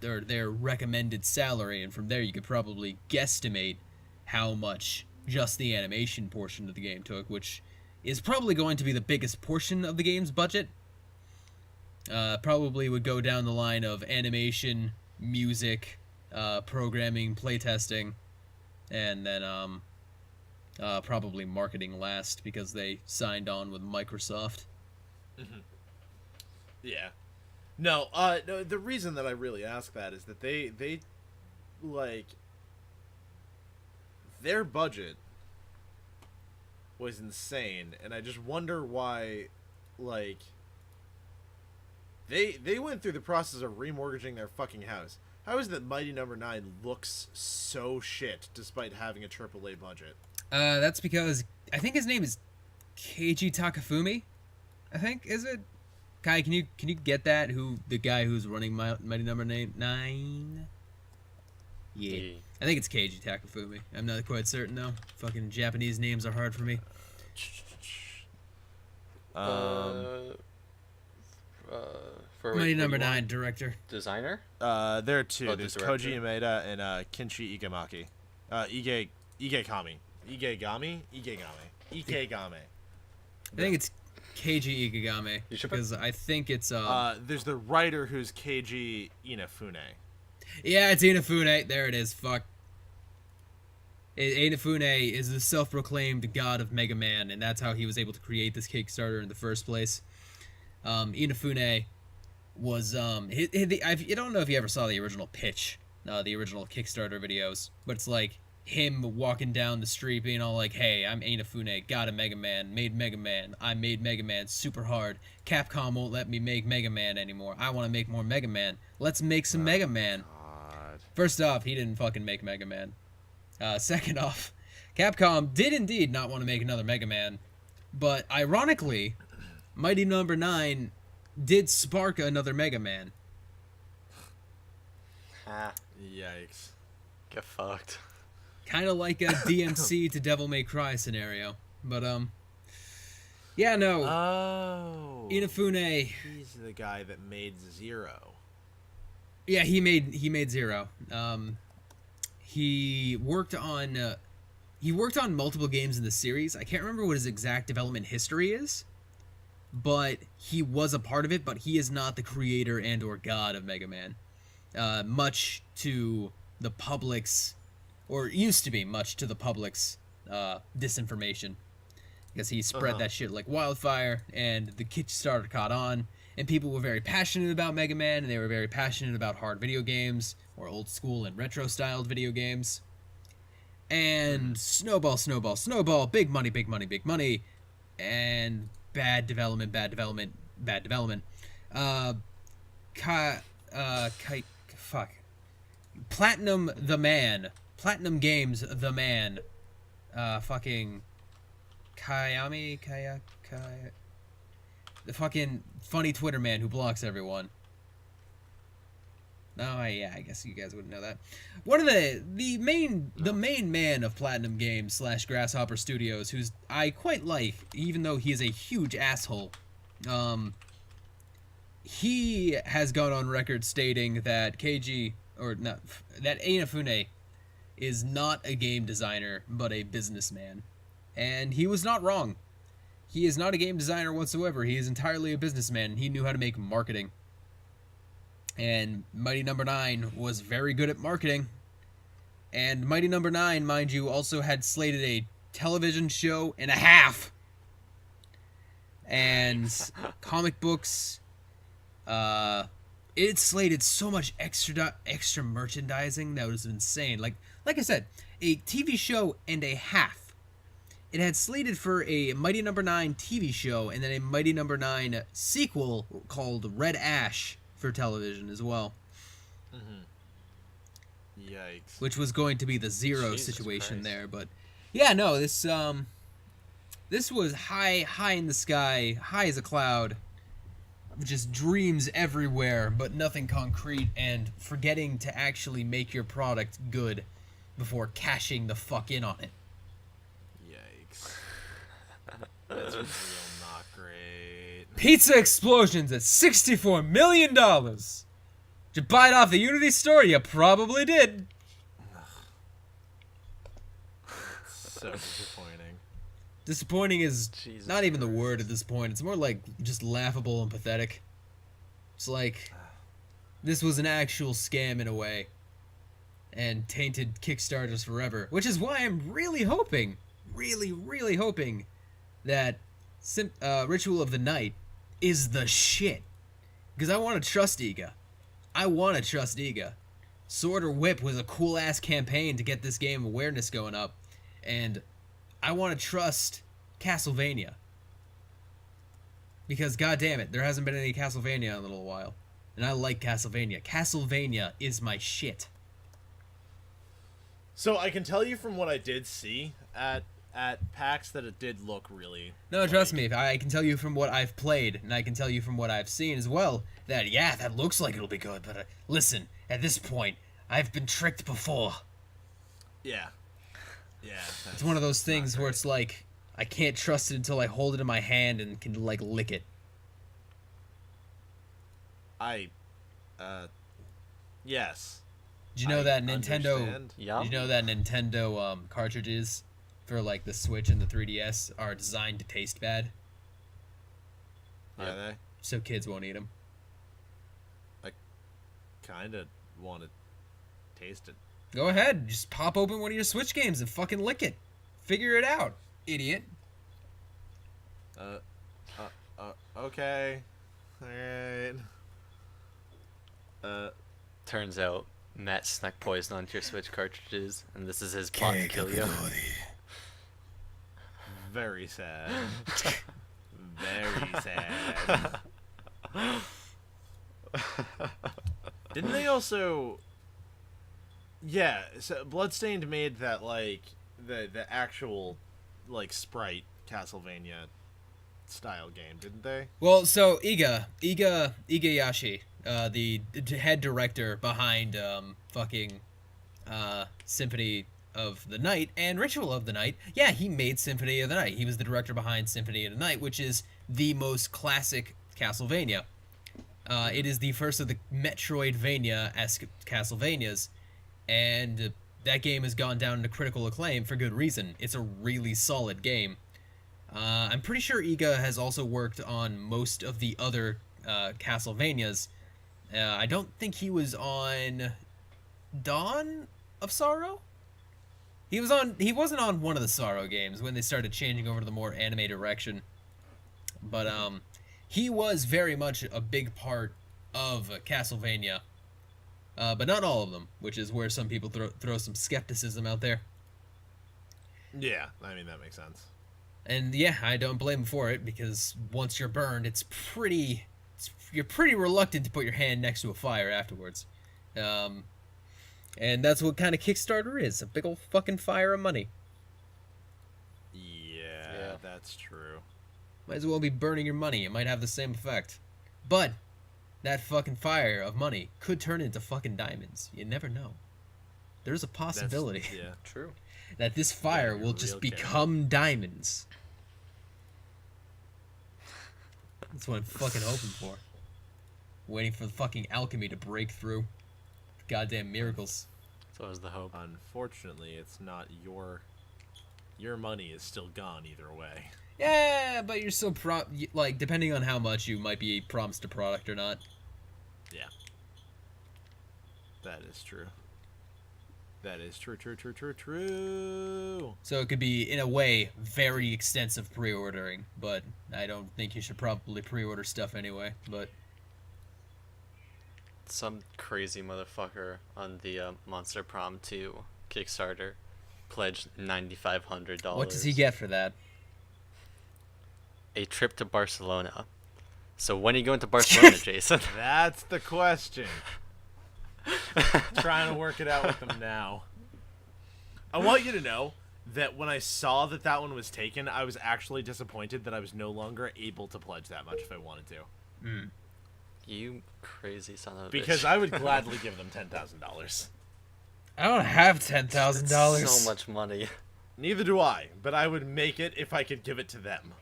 their recommended salary, and from there you could probably guesstimate how much just the animation portion of the game took, which is probably going to be the biggest portion of the game's budget. Probably would go down the line of animation, music, programming, playtesting, and then probably marketing last because they signed on with Microsoft. Mm-hmm. Yeah. No, no, the reason that I really ask that is that they like their budget was insane, and I just wonder why like they went through the process of remortgaging their fucking house. How is it that Mighty Number 9 looks so shit despite having a AAA budget? That's because I think his name is Keiji Takafumi. I think, is it? Kai, can you get that? Who the guy who's running Mighty Number 9? Yeah, I think it's Keiji Takafumi. I'm not quite certain though. Fucking Japanese names are hard for me. For Mighty Number 9 director. Designer? There are two. Oh, There's director. Koji Umeda and Kinshi Igamaki. Igegami. I think it's Keiji Ikigame. You sure? Because I think it's there's the writer who's Keiji Inafune. yeah, it's Inafune. There it is. Fuck. Inafune is the self-proclaimed god of Mega Man, and that's how he was able to create this Kickstarter in the first place. Inafune was I don't know if you ever saw the original pitch, the original Kickstarter videos, but it's like him walking down the street being all like, hey, I'm Inafune, got a Mega Man, made Mega Man, I made Mega Man super hard, Capcom won't let me make Mega Man anymore, I want to make more Mega Man, let's make some Mega Man. God. First off, he didn't fucking make Mega Man. Second off, Capcom did indeed not want to make another Mega Man, but ironically, Mighty Number 9 did spark another Mega Man. Ah, Yikes. get fucked. Kind of like a DMC to Devil May Cry scenario. But, Yeah, no. Oh. Inafune. He's the guy that made Zero. Yeah, he made Zero. He worked on multiple games in the series. I can't remember what his exact development history is, but he was a part of it. But he is not the creator and or god of Mega Man. Much to the public's, or used to be much to the public's disinformation, because he spread that shit like wildfire, and the Kickstarter caught on, and people were very passionate about Mega Man, and they were very passionate about hard video games, or old school and retro styled video games. And snowball, snowball, snowball, big money, big money, big money, and bad development, bad development, bad development. Fuck. Platinum the Man. Platinum Games the Man. Fucking Kaya. The fucking funny Twitter man who blocks everyone. Oh yeah, I guess you guys wouldn't know that. One of the main man of Platinum Games / Grasshopper Studios, who's I quite like, even though he is a huge asshole. He has gone on record stating that that Inafune is not a game designer but a businessman, and he was not wrong. He is not a game designer whatsoever. He is entirely a businessman. He knew how to make marketing. And Mighty Number 9 was very good at marketing. And Mighty Number 9, mind you, also had slated a television show and a half. And comic books. It slated so much extra merchandising that was insane. Like I said, a TV show and a half. It had slated for a Mighty Number 9 TV show and then a Mighty Number 9 sequel called Red Ash for television as well. Yikes. Which was going to be the Zero Jesus situation Christ. there, but yeah, no, this was high in the sky, high as a cloud. Just dreams everywhere, but nothing concrete, and forgetting to actually make your product good before cashing the fuck in on it. Yikes. That's real not great. Pizza explosions at $64 million. Did you buy it off the Unity store? You probably did. So disappointing. Disappointing is Jesus not even the Christ. word at this point. It's more like just laughable and pathetic. It's like this was an actual scam in a way, and tainted Kickstarters forever. Which is why I'm really hoping, really hoping that Ritual of the Night is the shit. Because I want to trust Iga. Sword or Whip was a cool ass campaign to get this game awareness going up, and I want to trust Castlevania. Because goddamn it, there hasn't been any Castlevania in a little while, and I like Castlevania. Castlevania is my shit. So I can tell you from what I did see at PAX that it did look really. No, trust me. I can tell you from what I've played, and I can tell you from what I've seen as well, that yeah, that looks like it'll be good. But listen, at this point, I've been tricked before. Yeah. Yeah. It's one of those things where it's like I can't trust it until I hold it in my hand and can like lick it. Yes. Did you know I that Nintendo? understand. Yum. Did you know that Nintendo cartridges for like the Switch and the 3DS are designed to taste bad, Yeah, they so kids won't eat them? kind of want to taste it. Go ahead, just pop open one of your Switch games and fucking lick it. Figure it out, idiot. Okay. Alright. Turns out Matt snuck poison onto your Switch cartridges, and this is his plot to kill you. Very sad. Very sad. Didn't they also... Yeah, so Bloodstained made that, like, the actual, like, Sprite Castlevania style game, didn't they? Well, so Iga Yashi, the head director behind fucking Symphony of the Night and Ritual of the Night. Yeah, he made Symphony of the Night. He was the director behind Symphony of the Night, which is the most classic Castlevania. It is the first of the Metroidvania-esque Castlevanias, and that game has gone down to critical acclaim for good reason. It's a really solid game. I'm pretty sure Iga has also worked on most of the other Castlevanias. I don't think he was on Dawn of Sorrow? He wasn't on one of the Sorrow games when they started changing over to the more anime direction. But he was very much a big part of Castlevania. But not all of them, which is where some people throw some skepticism out there. Yeah, I mean, that makes sense. And yeah, I don't blame him for it, because once you're burned, you're pretty reluctant to put your hand next to a fire afterwards. And that's what kind of Kickstarter is, a big old fucking fire of money. Yeah, that's true. Might as well be burning your money, it might have the same effect. But that fucking fire of money could turn into fucking diamonds. You never know. There's a possibility Yeah. True. that this fire Yeah, will you're just real become diamonds. That's what I'm fucking hoping for. Waiting for the fucking alchemy to break through. Goddamn miracles. So was the hope. Unfortunately, it's not your money is still gone either way. Yeah, but you're still like, depending on how much you might be promised a product or not. Yeah. That is true. That is true. So it could be, in a way, very extensive pre-ordering, but I don't think you should probably pre-order stuff anyway, but... Some crazy motherfucker on the Monster Prom 2 Kickstarter pledged $9,500. What does he get for that? A trip to Barcelona. So when are you going to Barcelona, Jason? That's the question. Trying to work it out with them now. I want you to know that when I saw that one was taken, I was actually disappointed that I was no longer able to pledge that much if I wanted to. Mm. You crazy son of a bitch. Because I would gladly give them $10,000. I don't have $10,000. That's so much money. Neither do I, but I would make it if I could give it to them.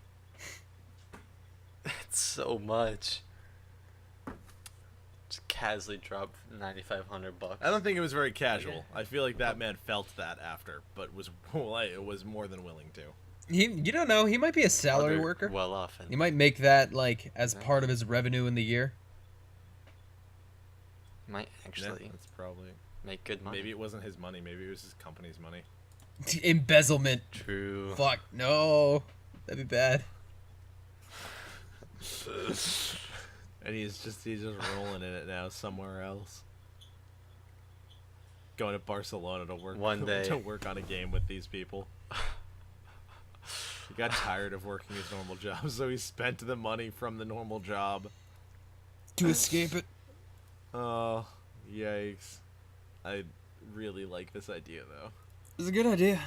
It's so much. Just casually drop $9,500. I don't think it was very casual. I feel like that man felt that after, but was more than willing to. You don't know, he might be a salary Other worker. Well off. And He might make that, like, as part of his revenue in the year. might actually Yeah, that's probably. make good money. Maybe it wasn't his money. Maybe it was his company's money. Embezzlement. True. Fuck, no. That'd be bad. And he's just rolling in it now somewhere else. Going to Barcelona to work One day. to work on a game with these people. He got tired of working his normal job, so he spent the money from the normal job. To escape it. Oh, yikes. I really like this idea, though. It's a good idea.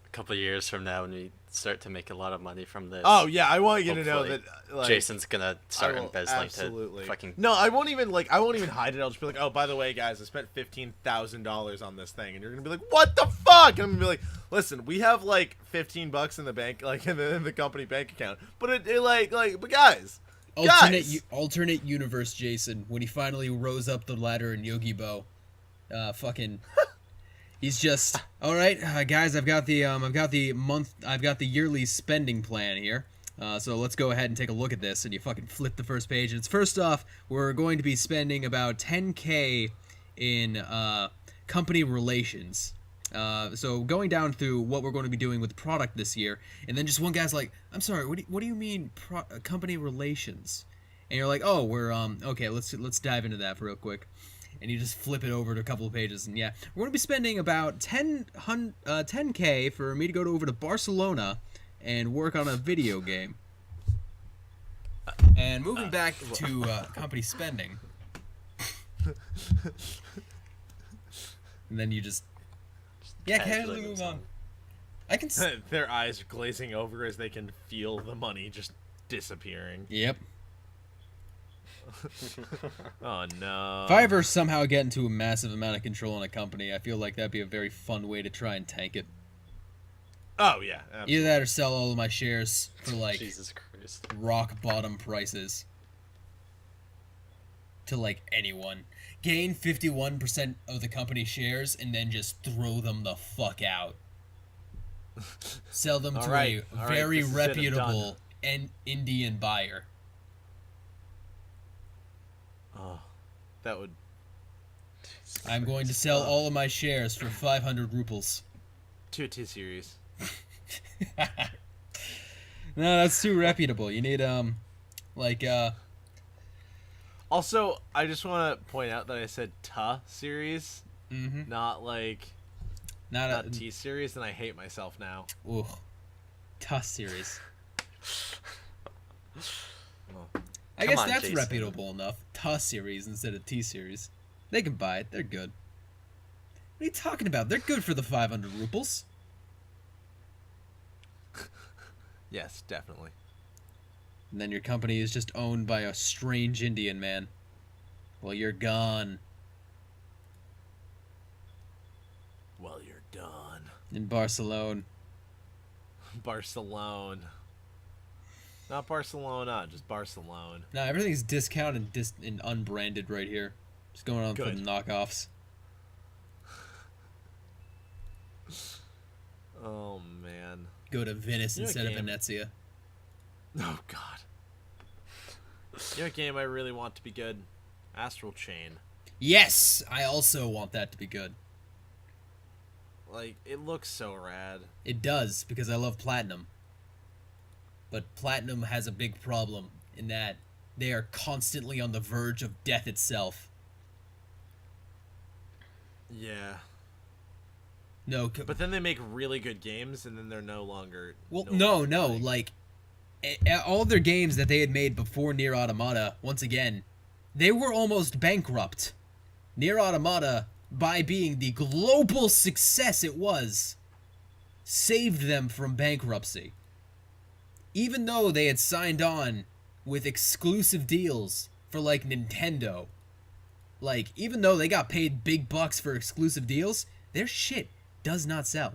A couple of years from now, when we start to make a lot of money from this. Oh, yeah, I want you to know hopefully that, like, Jason's gonna start I will embezzling absolutely. to fucking. No, I won't even hide it. I'll just be like, oh, by the way, guys, I spent $15,000 on this thing, and you're gonna be like, what the fuck? And I'm gonna be like, listen, we have like $15 in the bank, like in the company bank account, but but guys, Alternate universe Jason, when he finally rose up the ladder in Yogi-Bo, fucking, he's just, all right, guys, I've got the yearly spending plan here. So let's go ahead and take a look at this. And you fucking flip the first page, and it's first off, we're going to be spending about $10K in company relations. So going down through what we're going to be doing with the product this year, and then just one guy's like, I'm sorry, what do you mean company relations? And you're like, oh, we're okay, let's dive into that real quick. And you just flip it over to a couple of pages, and yeah, we're going to be spending about 10K for me to go over to Barcelona and work on a video game. And moving back to company spending. And then you just casually move on. I can their eyes glazing over as they can feel the money just disappearing. Yep. Oh no. If I ever somehow get into a massive amount of control in a company, I feel like that'd be a very fun way to try and tank it. Oh yeah, absolutely. Either that or sell all of my shares for like Jesus Christ. rock bottom prices to like anyone. Gain 51% of the company shares and then just throw them the fuck out. Sell them All to right, a all right, very this is it, I'm reputable and Indian buyer. Oh, that would. I'm going to sell all of my shares for 500 rupees. To a T-Series. No, that's too reputable. You need like Also, I just want to point out that I said "ta" series, mhm. not like Not not a T-Series, and I hate myself now. ooh, tough series. Oh. I Come guess on, that's Jason. reputable enough. Tuh series instead of T series. They can buy it. They're good. What are you talking about? They're good for the 500 rupees. Yes, definitely. And then your company is just owned by a strange Indian man. Well, you're gone Well, you're done. in Barcelona. Barcelona. Not Barcelona, just Barcelona. No, everything's discounted and unbranded right here. Just going on for the Good. knockoffs. Oh man. Go to Venice You know what instead of game? Venezia. Oh god. You know what game I really want to be good? Astral Chain. Yes, I also want that to be good. Like, it looks so rad. It does, because I love Platinum. But Platinum has a big problem in that they are constantly on the verge of death itself. Yeah. No, But then they make really good games, and then they're no longer... well, longer, no, like all their games that they had made before Nier Automata, once again, they were almost bankrupt. Nier Automata, by being the global success it was, saved them from bankruptcy. Even though they had signed on with exclusive deals for like Nintendo, like even though they got paid big bucks for exclusive deals, their shit does not sell.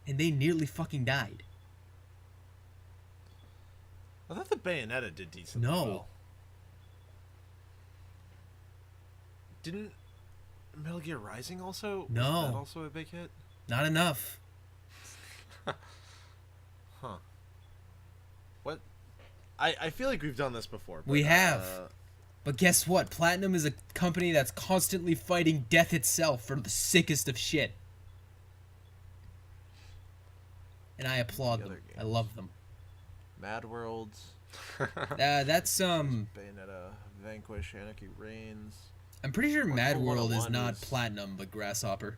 And they nearly fucking died. I thought the Bayonetta did decent. No. Well. Didn't Metal Gear Rising also? No. Was that also a big hit? Not enough. Huh. What? I feel like we've done this before. But, We have. But guess what? Platinum is a company that's constantly fighting death itself for the sickest of shit. And I applaud The them. other I love them. Mad Worlds, That's Bayonetta, Vanquish, Anarchy Reigns. I'm pretty sure Or Mad Full World is 101 not is- Platinum but Grasshopper.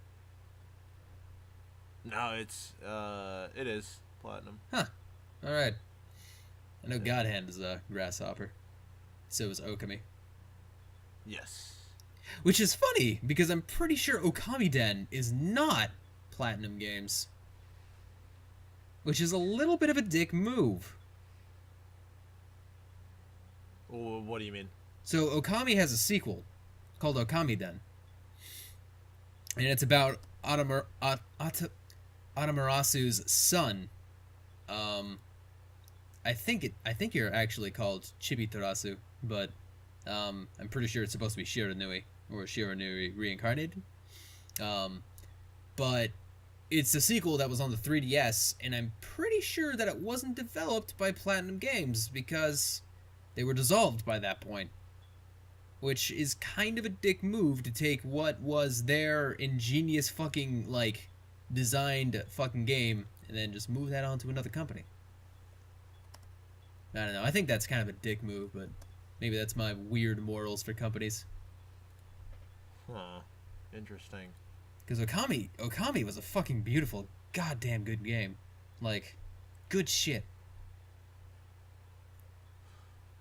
No, it is Platinum. All right. I know God Hand is a Grasshopper. So is Okami. Yes. Which is funny because I'm pretty sure Okami Den is not Platinum Games. Which is a little bit of a dick move. What do you mean? So Okami has a sequel called Okami Den. And it's about Atamarasu's son. I think you're actually called Chibitarasu, but I'm pretty sure it's supposed to be Shiranui or Shiranui reincarnated. But it's a sequel that was on the 3DS, and I'm pretty sure that it wasn't developed by Platinum Games because they were dissolved by that point. Which is kind of a dick move to take what was their ingenious fucking, like, designed fucking game and then just move that on to another company. I don't know. I think that's kind of a dick move, but maybe that's my weird morals for companies. Huh. Interesting. Because Okami was a fucking beautiful, goddamn good game. Like, good shit.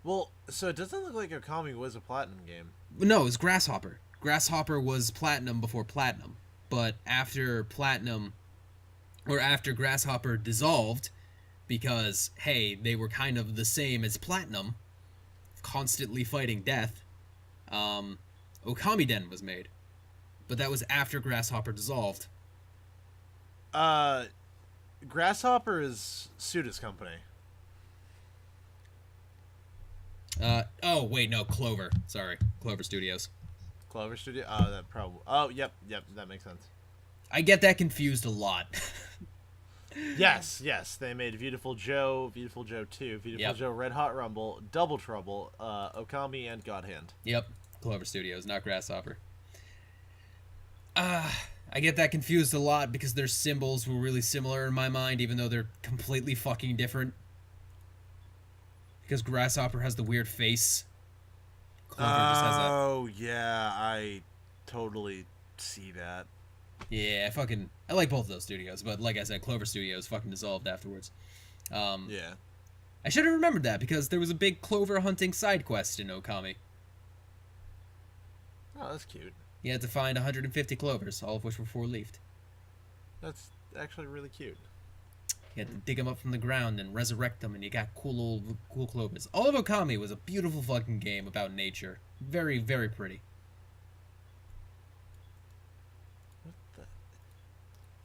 Well, so it doesn't look like Okami was a Platinum game. No, it was Grasshopper. Grasshopper was Platinum before Platinum. But after Platinum, or after Grasshopper dissolved, because, hey, they were kind of the same as Platinum, of constantly fighting death, Okami Den was made. But that was after Grasshopper dissolved. Grasshopper is Suda's company. Oh, wait, no, Clover. Sorry. Clover Studios. Clover Studio? Oh, that probably... Oh, yep, that makes sense. I get that confused a lot. Yes, they made Beautiful Joe 2, Beautiful Yep. Joe Red Hot Rumble, Double Trouble, Okami, and God Hand. Yep. Clover Studios, not Grasshopper. I get that confused a lot because their symbols were really similar in my mind, even though they're completely fucking different. Because Grasshopper has the weird face. Clover just has a... Oh, yeah, I totally see that. Yeah, I like both of those studios, but like I said, Clover Studios fucking dissolved afterwards. Yeah. I should have remembered that because there was a big clover hunting side quest in Okami. Oh, that's cute. You had to find 150 clovers, all of which were four-leafed. That's actually really cute. You had to dig them up from the ground and resurrect them, and you got cool clovers. All of Okami was a beautiful fucking game about nature. Very, very pretty.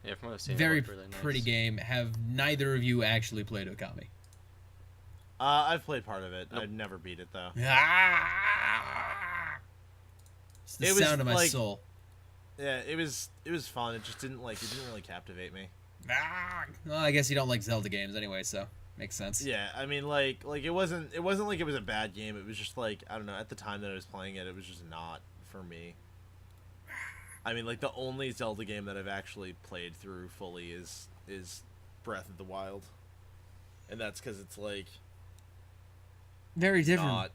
Yeah, from what I've seen, Very it looked really nice. pretty game. Have neither of you actually played Okami? I've played part of it. Nope. I've never beat it, though. It's the It was sound of my like- soul. Yeah, it was fun. It just didn't really captivate me. Well, I guess you don't like Zelda games anyway, so makes sense. Yeah, I mean, like it wasn't like it was a bad game. It was just like, I don't know, at the time that I was playing it, it was just not for me. I mean, like the only Zelda game that I've actually played through fully is Breath of the Wild, and that's because it's like Very different.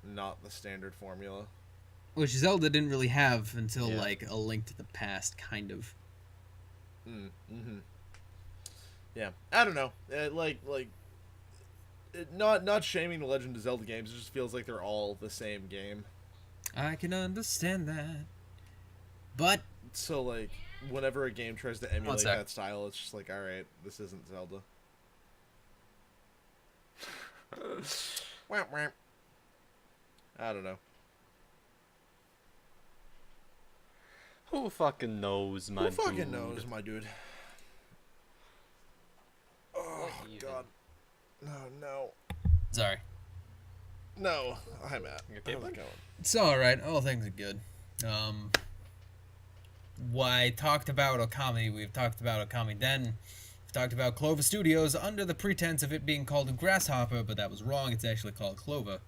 not the standard formula. Which Zelda didn't really have until Yeah. like A Link to the Past, kind of. Yeah, I don't know. Not shaming the Legend of Zelda games. It just feels like they're all the same game. I can understand that. But So like, whenever a game tries to emulate sec. that style, it's just like, all right, this isn't Zelda. Wah, wah. I don't know. Who fucking knows, my Who fucking dude? knows, my dude? Oh What even? God, no. I'm at. You okay, How's bud? it going? it's all right. All things are good. I talked about Okami. We've talked about Okami Den. We've talked about Clover Studios under the pretense of it being called Grasshopper, but that was wrong. It's actually called Clover.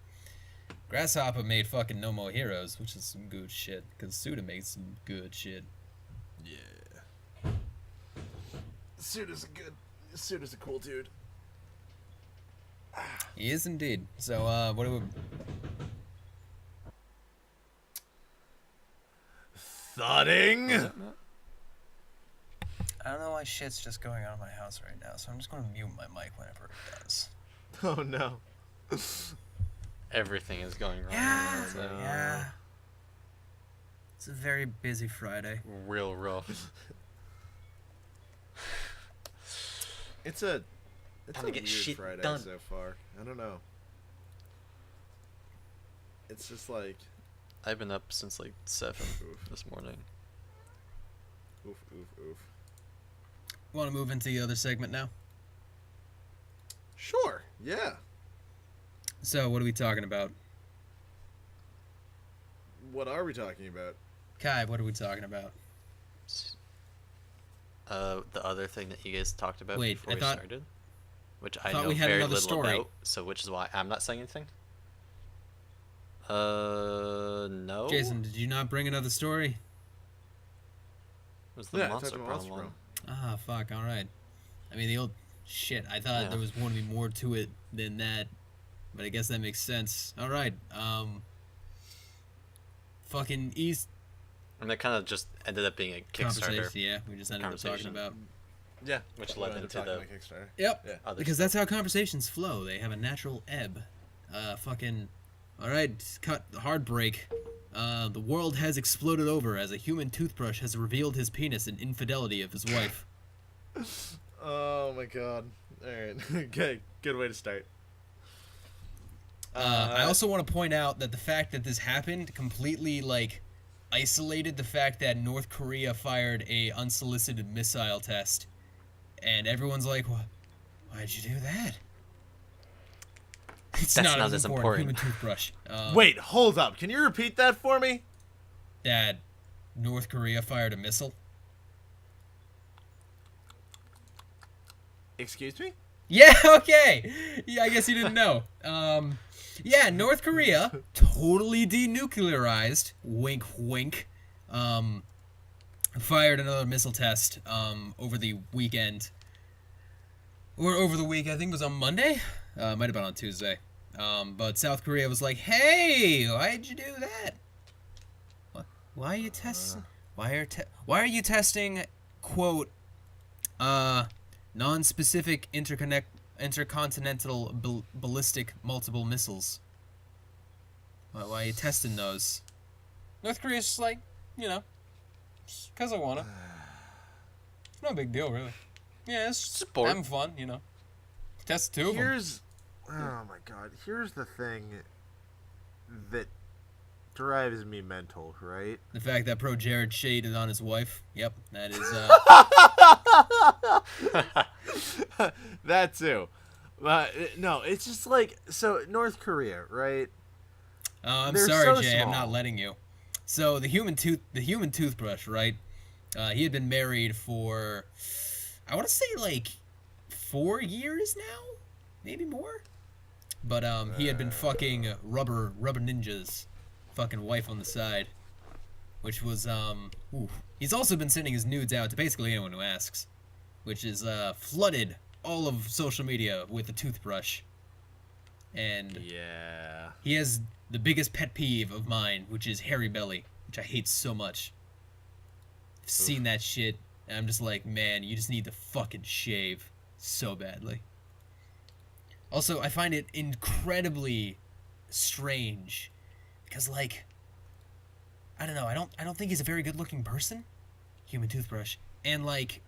Grasshopper made fucking No More Heroes, which is some good shit. Because Suda made some good shit. Yeah. Suda's a cool dude. He is indeed. So, what do we... Thudding. I don't know why shit's just going on in my house right now, so I'm just going to mute my mic whenever it does. Oh no. Everything is going wrong. Yeah, right now. yeah. It's a very busy Friday. Real rough. It's a Time to get weird shit Friday done. so far. I don't know. It's just like I've been up since like 7 Oof. this morning. oof. Want to move into the other segment now? Sure. Yeah. So, what are we talking about? What are we talking about? Kai, what are we talking about? The other thing that you guys talked about Wait, before I we thought- started, which I thought know we had very another little story. about, so which is why I'm not saying anything. No. Jason, did you not bring another story? It was the Yeah, I monster talked about Monster problem. Ah, fuck, alright. I mean, the old... Shit, I thought Yeah. there was going to be more to it than that. But I guess that makes sense. Alright, Fucking East And that kind of just ended up being a Kickstarter. conversation, yeah, we just ended up talking conversation. about... Yeah. Which we led ended up into talking the- about Kickstarter. Yep, Yeah. Other because stuff. that's how conversations flow. They have a natural ebb. Alright, cut, hard break. The world has exploded over as a human toothbrush has revealed his penis and infidelity of his wife. Oh my god. All right. Okay. Good way to start. I also want to point out that the fact that this happened completely like isolated the fact that North Korea fired a unsolicited missile test, and everyone's like, "Why'd you do that?" It's That's not not as as important. important. Human toothbrush. Wait, hold up. Can you repeat that for me? That North Korea fired a missile. Excuse me? Yeah, okay. Yeah, I guess you didn't know. Yeah, North Korea totally denuclearized. Wink, wink. Fired another missile test over the weekend, or over the week. I think it was on Monday. Might have been on Tuesday. But South Korea was like, "Hey, why'd you do that? Why are you testing? Why are you testing? Quote, non-specific intercontinental ballistic multiple missiles. Why are you testing those?" North Korea's just like, because I want to. It's no big deal, really. Yeah, it's Sport. having fun, Test two of them. Oh my god. Here's the thing that drives me mental, right? The fact that Pro Jared shaded on his wife. Yep, that is. That too. No, it's just like, so North Korea, right? I'm They're sorry, so Jay. I'm small. not letting you. So the human toothbrush, right? He had been married for, I want to say like 4 years now, maybe more. But he had been fucking rubber ninjas, fucking wife on the side, which was He's also been sending his nudes out to basically anyone who asks, which is flooded all of social media with a toothbrush. And Yeah. he has the biggest pet peeve of mine, which is hairy belly, which I hate so much. I've seen that shit, and I'm just like, man, you just need to fucking shave so badly. Also, I find it incredibly strange because, like, I don't know, I don't think he's a very good-looking person, human toothbrush, and like,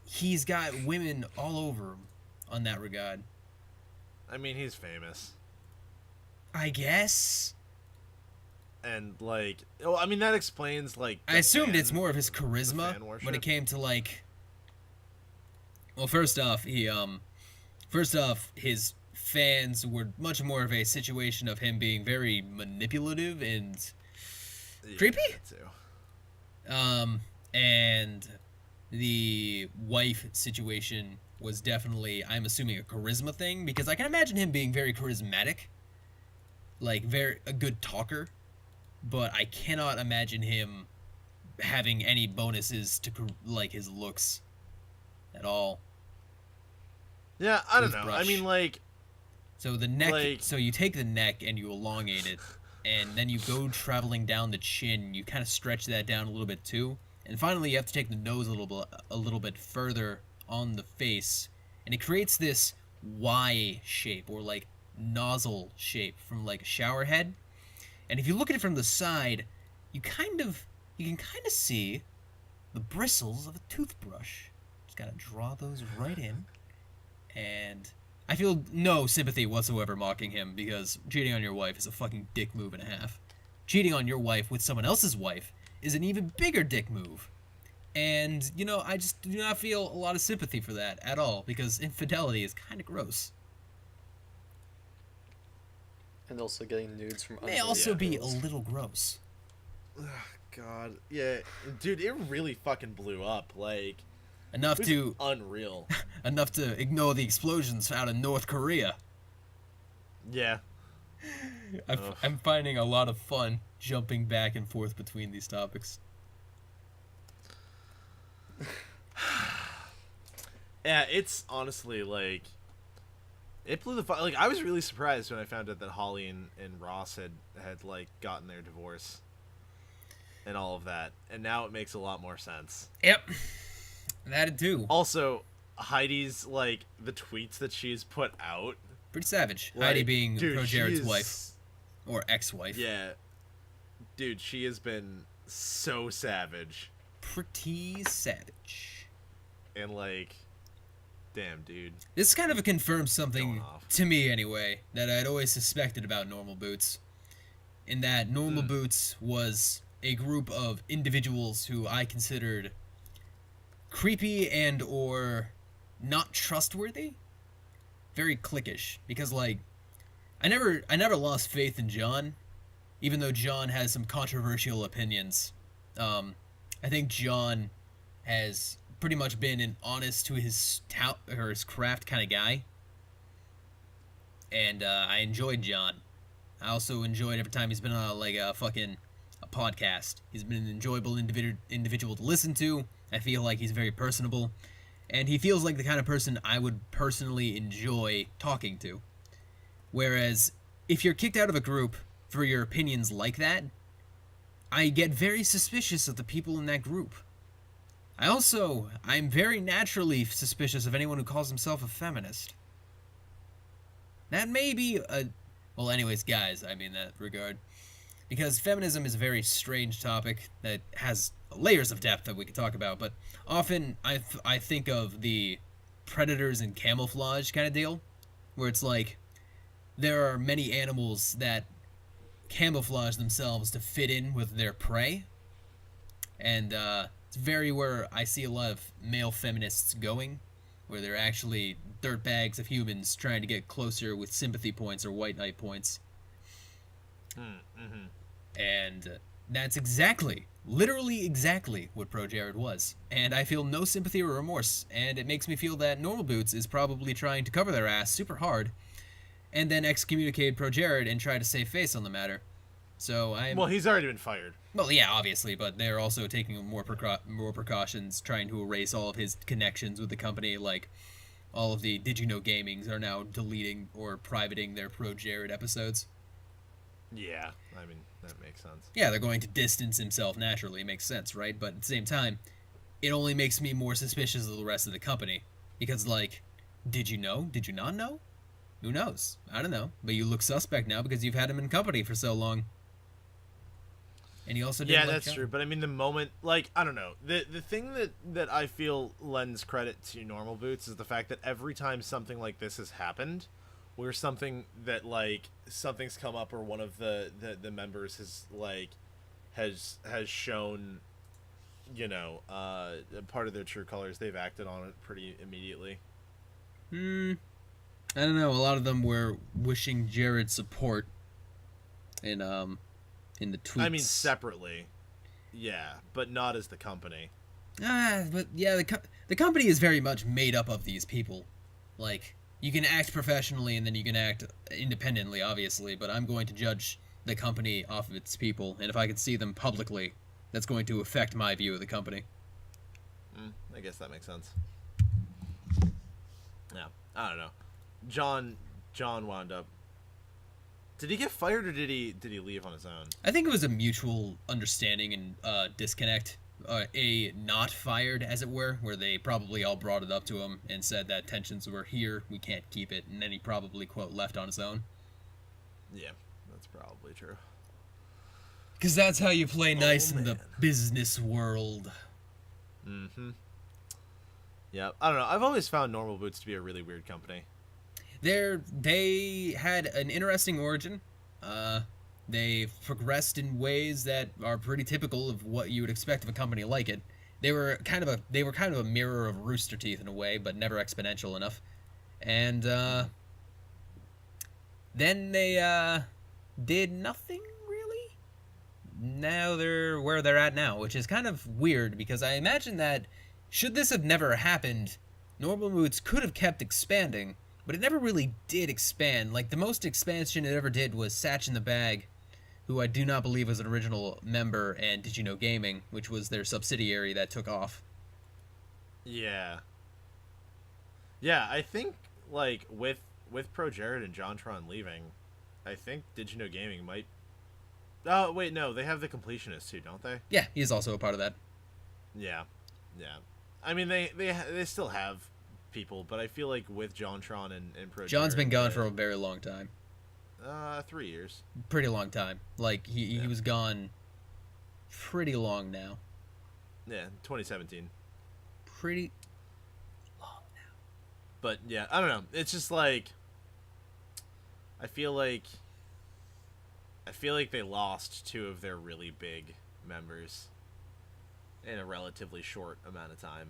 he's got women all over him on that regard. I mean, he's famous. I guess. And, like, well, I mean, that explains, like, I assumed it's more of his fan charisma when worship. it came to like. Well, first off, his fans were much more of a situation of him being very manipulative and creepy. that too. And the wife situation was definitely, I'm assuming, a charisma thing, because I can imagine him being very charismatic, like a good talker, but I cannot imagine him having any bonuses to like his looks at all. Yeah, I don't know. Toothbrush. I mean, like, So the neck, Like- so you take the neck and you elongate it, and then you go traveling down the chin. You kind of stretch that down a little bit too, and finally you have to take the nose a little bit further on the face, and it creates this Y shape, or like nozzle shape from like a shower head. And if you look at it from the side, you can kind of see the bristles of a toothbrush. Just gotta draw those right in, and I feel no sympathy whatsoever mocking him, because cheating on your wife is a fucking dick move and a half. Cheating on your wife with someone else's wife is an even bigger dick move. And, I just do not feel a lot of sympathy for that at all, because infidelity is kind of gross. And also getting nudes from It may other also be a girls. little gross. God. Yeah, dude, it really fucking blew up. Like, Enough it was to unreal. ignore the explosions out of North Korea. Yeah. I'm finding a lot of fun jumping back and forth between these topics. Yeah, it's honestly, like, it blew the like, I was really surprised when I found out that Holly and Ross had like gotten their divorce and all of that, and now it makes a lot more sense. Yep. That too. Also, Heidi's, like, the tweets that she's put out, Pretty savage. like, Heidi being dude, Pro she Jared's is- wife. Or ex-wife. Yeah, dude, she has been so savage, Pretty savage. and, like, Damn, dude. This kind of confirms something Going off. to me anyway that I'd always suspected about Normal Boots. In that Normal Boots was a group of individuals who I considered creepy and or not trustworthy. Very cliquish. Because like I never lost faith in John, even though John has some controversial opinions. I think John has pretty much been an honest to his or his craft kind of guy, and I enjoyed John. I also enjoyed every time he's been on a podcast. He's been an enjoyable individual to listen to. I feel like he's very personable, and he feels like the kind of person I would personally enjoy talking to. Whereas if you're kicked out of a group for your opinions like that, I get very suspicious of the people in that group. I'm very naturally suspicious of anyone who calls himself a feminist. That may be a... Well, anyways, guys, I mean that regard. Because feminism is a very strange topic that has layers of depth that we could talk about, but often I think of the predators and camouflage kind of deal, where it's like, there are many animals that camouflage themselves to fit in with their prey, and it's very where I see a lot of male feminists going, where they're actually dirtbags of humans trying to get closer with sympathy points or white knight points. And that's literally exactly what Pro Jared was. And I feel no sympathy or remorse, and it makes me feel that Normal Boots is probably trying to cover their ass super hard, and then excommunicate Pro Jared and try to save face on the matter. So Well, he's already been fired. Well, yeah, obviously, but they're also taking more precautions, trying to erase all of his connections with the company. Like, all of the Did You Know Gamings are now deleting or privating their Pro Jared episodes. Yeah, I mean, that makes sense. Yeah, they're going to distance himself naturally. It makes sense, right? But at the same time, it only makes me more suspicious of the rest of the company. Because, like, did you know? Did you not know? Who knows? I don't know. But you look suspect now because you've had him in company for so long. And he also did. Yeah, that's true. But I mean, the moment, like, I don't know. The thing that I feel lends credit to Normal Boots is the fact that every time something like this has happened, where something that, like, something's come up or one of the members has, like, has shown, you know, part of their true colors, they've acted on it pretty immediately. I don't know. A lot of them were wishing Jared support in the tweets. I mean, separately, yeah, but not as the company. But yeah, the company is very much made up of these people. Like, you can act professionally and then you can act independently, obviously, but I'm going to judge the company off of its people, and if I can see them publicly, that's going to affect my view of the company. I guess that makes sense. Yeah, I don't know. John wound up. Did he get fired or did he leave on his own? I think it was a mutual understanding and disconnect. A not fired, as it were, where they probably all brought it up to him and said that tensions were here, we can't keep it, and then he probably, quote, left on his own. Yeah, that's probably true. Because that's how you play nice in the business world. Yeah, I don't know. I've always found Normal Boots to be a really weird company. They had an interesting origin. They've progressed in ways that are pretty typical of what you would expect of a company like it. They were kind of a mirror of Rooster Teeth in a way, but never exponential enough. And then they did nothing really. Now they're where they're at now, which is kind of weird because I imagine that should this have never happened, Normal Boots could have kept expanding. But it never really did expand. Like, the most expansion it ever did was Satch in the Bag, who I do not believe was an original member, and Did You Know Gaming, which was their subsidiary that took off. Yeah. Yeah, I think, like, with Pro Jared and JonTron leaving, I think Did You Know Gaming might... Oh, wait, no, they have the Completionists too, don't they? Yeah, he is also a part of that. Yeah. I mean, they still have people, but I feel like with JonTron and Pro John's Jared, been gone for a very long time. 3 years. Pretty long time. Like, he was gone pretty long now. Yeah, 2017. Pretty long now. But yeah, I don't know. It's just like I feel like they lost two of their really big members in a relatively short amount of time.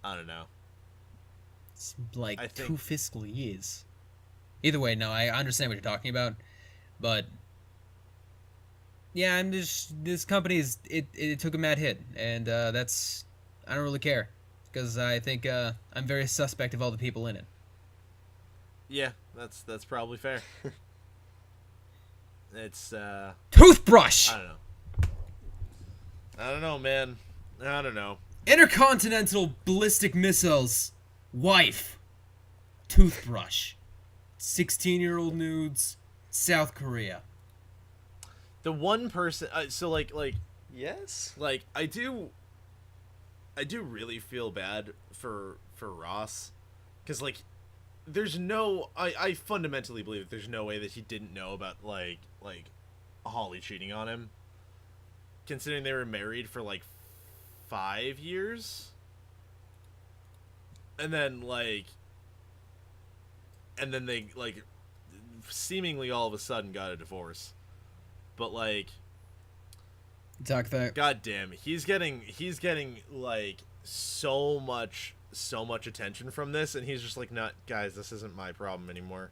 I don't know. It's like I 2 think- fiscal years. Either way, no, I understand what you're talking about, but yeah, I'm just this company's it took a mad hit, and that's I don't really care because I think I'm very suspect of all the people in it. Yeah, that's probably fair. It's Toothbrush, I don't know. I don't know, man. I don't know. intercontinental ballistic missiles, wife, toothbrush, 16-year-old nudes, South Korea. The one person so like Yes. like I do really feel bad for Ross cuz like there's no I fundamentally believe that there's no way that he didn't know about like Holly cheating on him, considering they were married for like 5 years. And then they like seemingly all of a sudden got a divorce. But like Talk that. god damn, he's getting like so much attention from this, and he's just like, not guys, this isn't my problem anymore.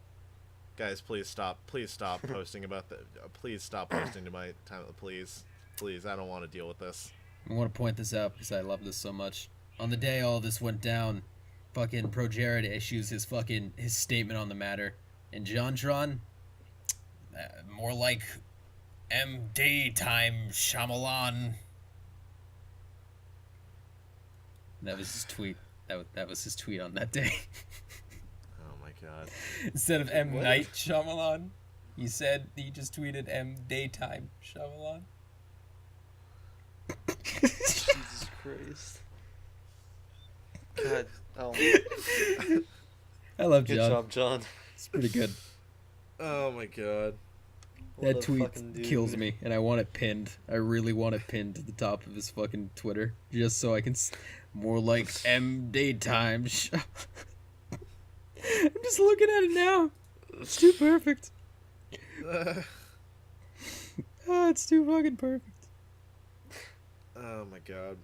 Guys, please stop posting about the please stop posting to my time, please I don't want to deal with this. I want to point this out because I love this so much. On the day all this went down, fucking Pro Jared issues his statement on the matter, and JonTron, more like MD time Shyamalan. That was his tweet. That was his tweet on that day. Oh my god. Instead of M What? Night Shyamalan, he just tweeted M Daytime Shyamalan. Jesus Christ. God. Oh. I love Good John. job, John. It's pretty good. Oh my god. What That a tweet fucking dude. kills me, and I want it pinned. I really want it pinned to the top of his fucking Twitter, just so I can. More like M Daytime. I'm just looking at it now. It's too perfect. Oh, it's too fucking perfect. Oh my god.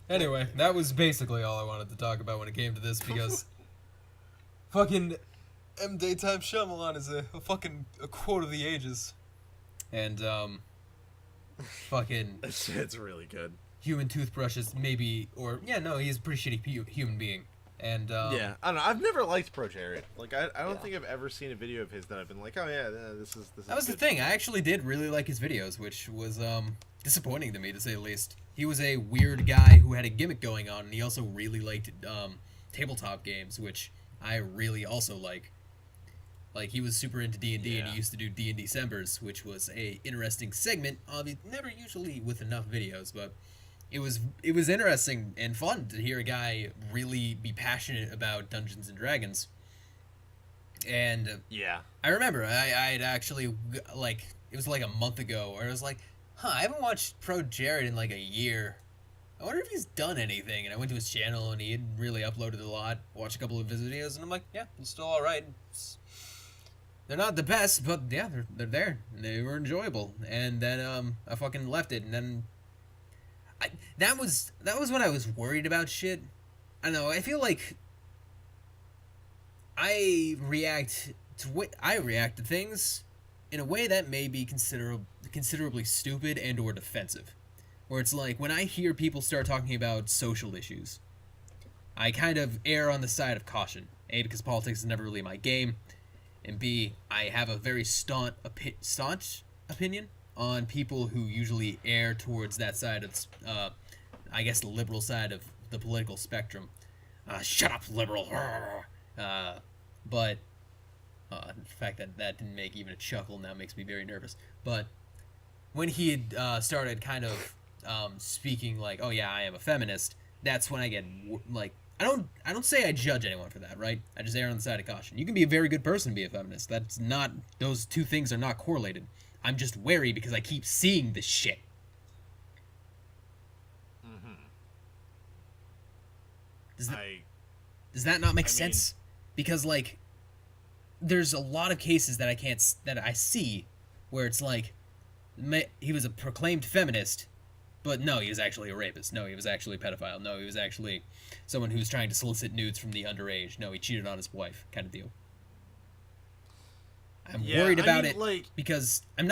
Anyway, that was basically all I wanted to talk about when it came to this because fucking M Daytime Shyamalan is a fucking a quote of the ages. And fucking It's really good. human toothbrushes maybe he's a pretty shitty human being. And Yeah, I don't know. I've never liked Pro Jared. Like, I don't think I've ever seen a video of his that I've been like, oh yeah, this is. that was the good. thing. I actually did really like his videos, which was disappointing to me to say the least. He was a weird guy who had a gimmick going on, and he also really liked tabletop games, which I really also like. Like, he was super into D&D, and Yeah. he used to do D&D Decembers, which was a interesting segment. Never usually with enough videos, but it was interesting and fun to hear a guy really be passionate about Dungeons and Dragons. And Yeah. I remember I'd actually, like, it was like a month ago, where I was like, I haven't watched Pro Jared in like a year. I wonder if he's done anything. And I went to his channel, and he had really uploaded a lot. Watched a couple of his videos, and I'm like, yeah, it's still all right. They're not the best, but yeah, they're there. They were enjoyable. And then I fucking left it, and then that was when I was worried about shit. I don't know. I feel like I react to things in a way that may be considerably stupid and or defensive. Where it's like when I hear people start talking about social issues, I kind of err on the side of caution. A, because politics is never really my game, and B, I have a very staunch opinion on people who usually err towards that side of, I guess, the liberal side of the political spectrum. Shut up, liberal. But the fact that didn't make even a chuckle now makes me very nervous. But when he had started kind of speaking like, oh yeah, I am a feminist, that's when I get like, I don't say I judge anyone for that, right? I just err on the side of caution. You can be a very good person and be a feminist. That's not, those two things are not correlated. I'm just wary because I keep seeing this shit. Does that, I does that not make I mean- sense? Because like, there's a lot of cases that I see where it's like, he was a proclaimed feminist, but no, he was actually a rapist. No, he was actually a pedophile. No, he was actually someone who was trying to solicit nudes from the underage. No, he cheated on his wife, kind of deal. I'm Yeah, worried I about mean, it like- because I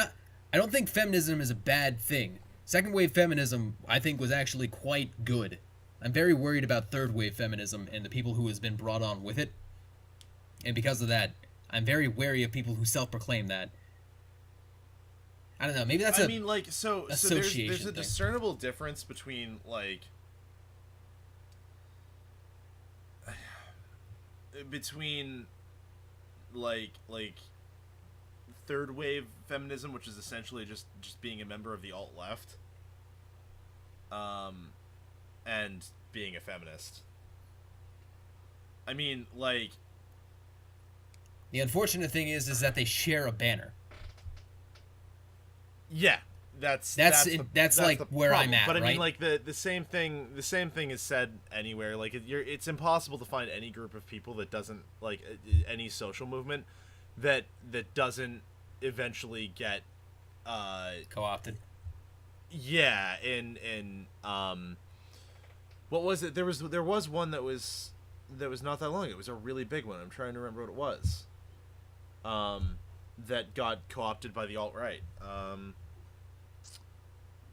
don't think feminism is a bad thing. Second wave feminism, I think, was actually quite good. I'm very worried about third wave feminism and the people who has been brought on with it. And because of that, I'm very wary of people who self-proclaim that. I don't know, maybe that's I mean, like, so there's association a thing. discernible difference between like third wave feminism, which is essentially just being a member of the alt left, and being a feminist. I mean, like, The unfortunate thing is that they share a banner. yeah, that's like the where I'm problem. at, But I right? mean, like the same thing is said anywhere. Like it's impossible to find any group of people that doesn't like any social movement that doesn't eventually get Co-opted. yeah, and what was it? There was one that was not that long. It was a really big one. I'm trying to remember what it was. That got co-opted by the alt-right.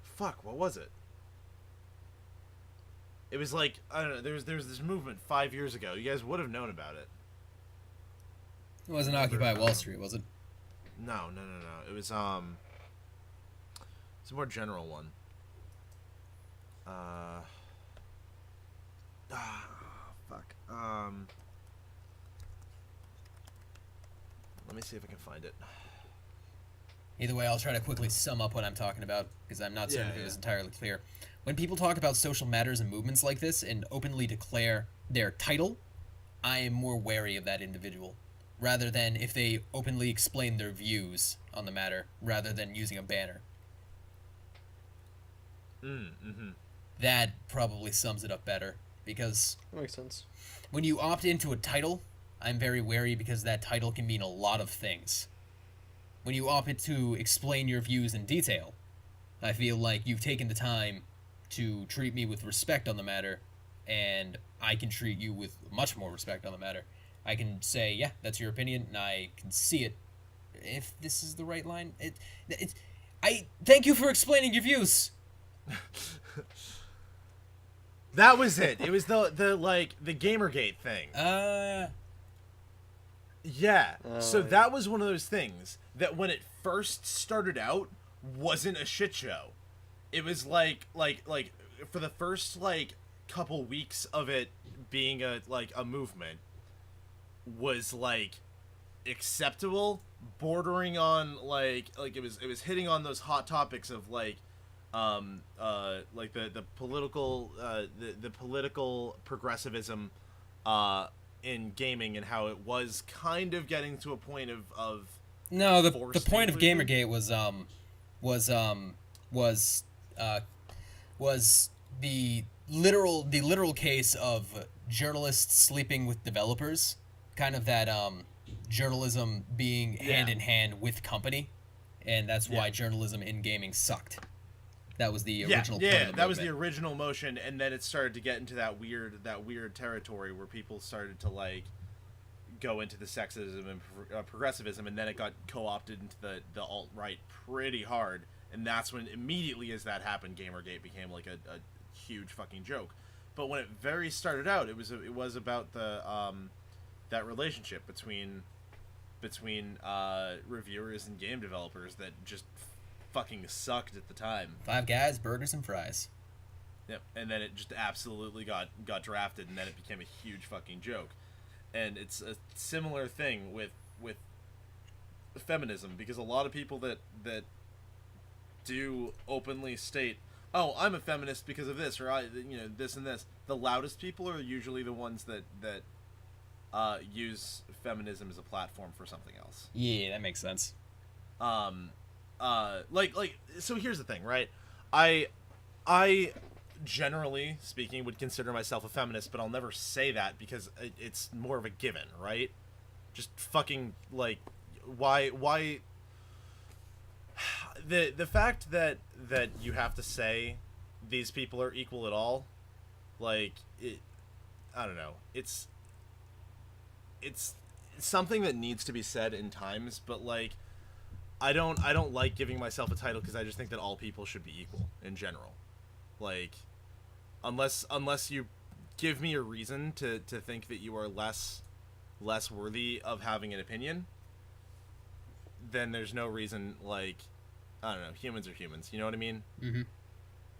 Fuck, what was it? It was like, I don't know, there was this movement 5 years ago. You guys would have known about it. It wasn't Occupy Wall Street, was it? No. It was it's a more general one. Fuck. Let me see if I can find it. Either way, I'll try to quickly sum up what I'm talking about, because I'm not certain if it Yeah. was entirely clear. When people talk about social matters and movements like this and openly declare their title, I am more wary of that individual, rather than if they openly explain their views on the matter, rather than using a banner. Mm-hmm. That probably sums it up better, because That makes sense. when you opt into a title, I'm very wary because that title can mean a lot of things. When you opt to explain your views in detail, I feel like you've taken the time to treat me with respect on the matter, and I can treat you with much more respect on the matter. I can say, yeah, that's your opinion, and I can see it. If this is the right line, I thank you for explaining your views. That was it. It was the Gamergate thing. Yeah. So that was one of those things that when it first started out wasn't a shit show. It was like for the first couple weeks of it being a movement was acceptable, bordering on it was hitting on those hot topics of the political the political progressivism in gaming, and how it was kind of getting to a point of No, the forced point of inclusion? Gamergate was the literal case of journalists sleeping with developers, kind of that journalism being hand in hand with company, and that's why Yeah. journalism in gaming sucked. That was the Yeah, original point yeah, of the that was the movement. original motion, and then it started to get into that weird territory where people started to go into the sexism and progressivism, and then it got co-opted into the alt-right pretty hard, and that's when immediately as that happened, Gamergate became a huge fucking joke. But when it very started out, it was about the that relationship between reviewers and game developers that just fucking sucked at the time. 5 guys, burgers, and fries. Yep, and then it just absolutely got drafted, and then it became a huge fucking joke. And it's a similar thing with feminism, because a lot of people that do openly state, "Oh, I'm a feminist because of this," or this and this. The loudest people are usually the ones that use feminism as a platform for something else. Yeah, that makes sense. So here's the thing, right? I generally speaking, would consider myself a feminist, but I'll never say that because it's more of a given, right? Just fucking, like, why the fact that you have to say these people are equal at all, like, I don't know, it's something that needs to be said in times, but, like, I don't like giving myself a title because I just think that all people should be equal in general. Like, unless you give me a reason to think that you are less worthy of having an opinion, then there's no reason. Like, I don't know, humans are humans, you know what I mean? Mm-hmm.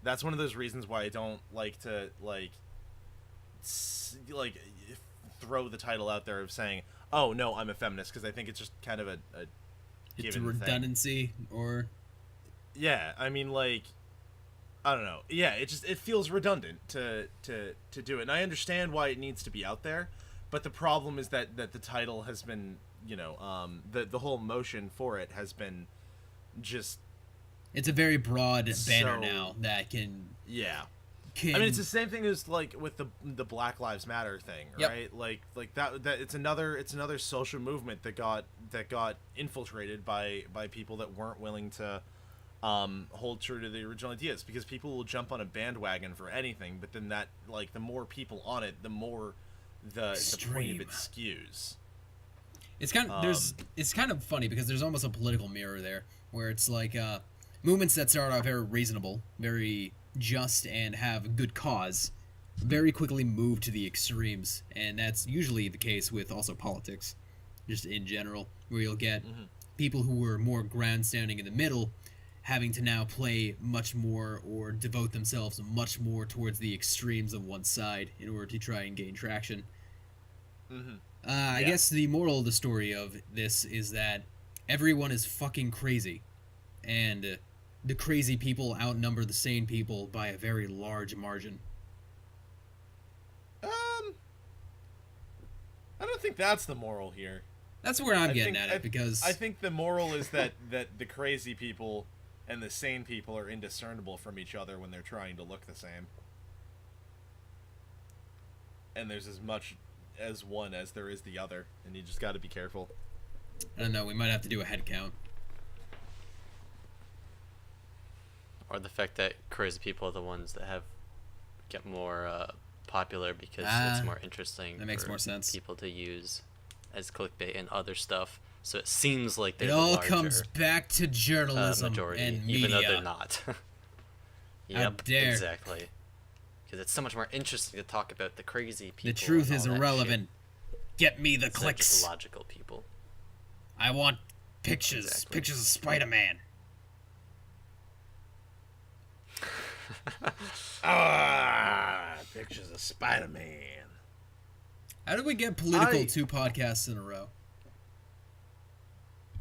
That's one of those reasons why I don't like to like throw the title out there of saying, oh no, I'm a feminist, because I think it's just kind of a It's a given thing. redundancy, or Yeah, I mean, like, I don't know. Yeah, it feels redundant to do it. And I understand why it needs to be out there, but the problem is that the title has been, you know, the whole motion for it has been just, it's a very broad banner So- now that can. yeah. I mean, it's the same thing as, like, with the Black Lives Matter thing, Yep. right? Like that it's another social movement that got infiltrated by people that weren't willing to hold true to the original ideas, because people will jump on a bandwagon for anything, but then that, like, the more people on it, the more the point Extreme. of it skews. It's kind of it's kind of funny because there's almost a political mirror there, where it's like movements that start out very reasonable, very just, and have a good cause, very quickly move to the extremes, and that's usually the case with also politics, just in general, where you'll get people who were more grandstanding in the middle having to now play much more or devote themselves much more towards the extremes of one side in order to try and gain traction. I Yeah. guess the moral of the story of this is that everyone is fucking crazy, and the crazy people outnumber the sane people by a very large margin. I don't think that's the moral here. That's where I'm I getting think- at it, because I think the moral is that the crazy people and the sane people are indiscernible from each other when they're trying to look the same. And there's as much as one as there is the other, and you just got to be careful. I don't know, we might have to do a head count. Or the fact that crazy people are the ones that get more popular because Ah, it's more interesting. that makes for more sense. People to use as clickbait and other stuff, so it seems like they're It the all larger, comes back to journalism majority, and media. even though they're not. Yep, dare. exactly. Because it's so much more interesting to talk about the crazy people. The truth and is all that irrelevant. Get me the shit, instead of just clicks. the logical people. I want pictures. Exactly. Pictures of Spider-Man. Pictures of Spider-Man. How did we get political I- 2 podcasts in a row?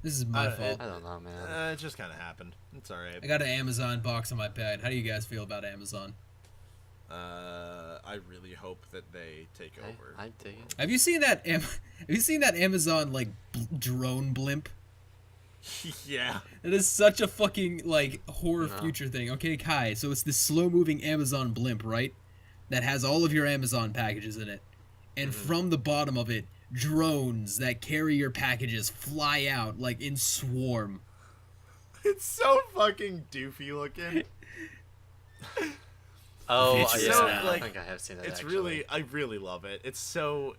This is my fault. I don't know, man. It just kind of happened. It's alright. I got an Amazon box on my bed. How do you guys feel about Amazon? I really hope that they take over. I dig it. Have you seen that? Have you seen that Amazon like drone blimp? Yeah. It is such a fucking like horror No. future thing. Okay, Kai. So it's this slow-moving Amazon blimp, right? That has all of your Amazon packages in it, and from the bottom of it, drones that carry your packages fly out like in swarm. It's so fucking doofy looking. Oh, It's yeah, so, I like, think I have seen that. It's actually. I really love it. It's so.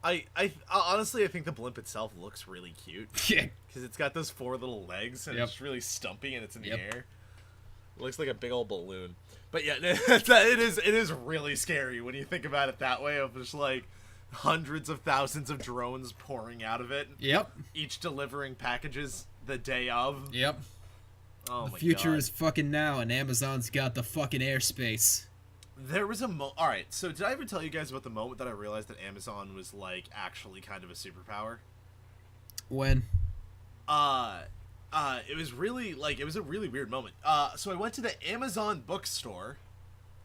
I honestly, I think the blimp itself looks really cute Yeah. because it's got those 4 little legs and Yep. it's really stumpy and it's in Yep. the air. It looks like a big old balloon. But yeah, it is really scary when you think about it that way. Of just like hundreds of thousands of drones pouring out of it, Yep. each delivering packages the day of. Yep. Oh The my future God. is fucking now, and Amazon's got the fucking airspace. There was a all right. So did I ever tell you guys about the moment that I realized that Amazon was like actually kind of a superpower? When? It was really like it was a really weird moment. So I went to the Amazon bookstore.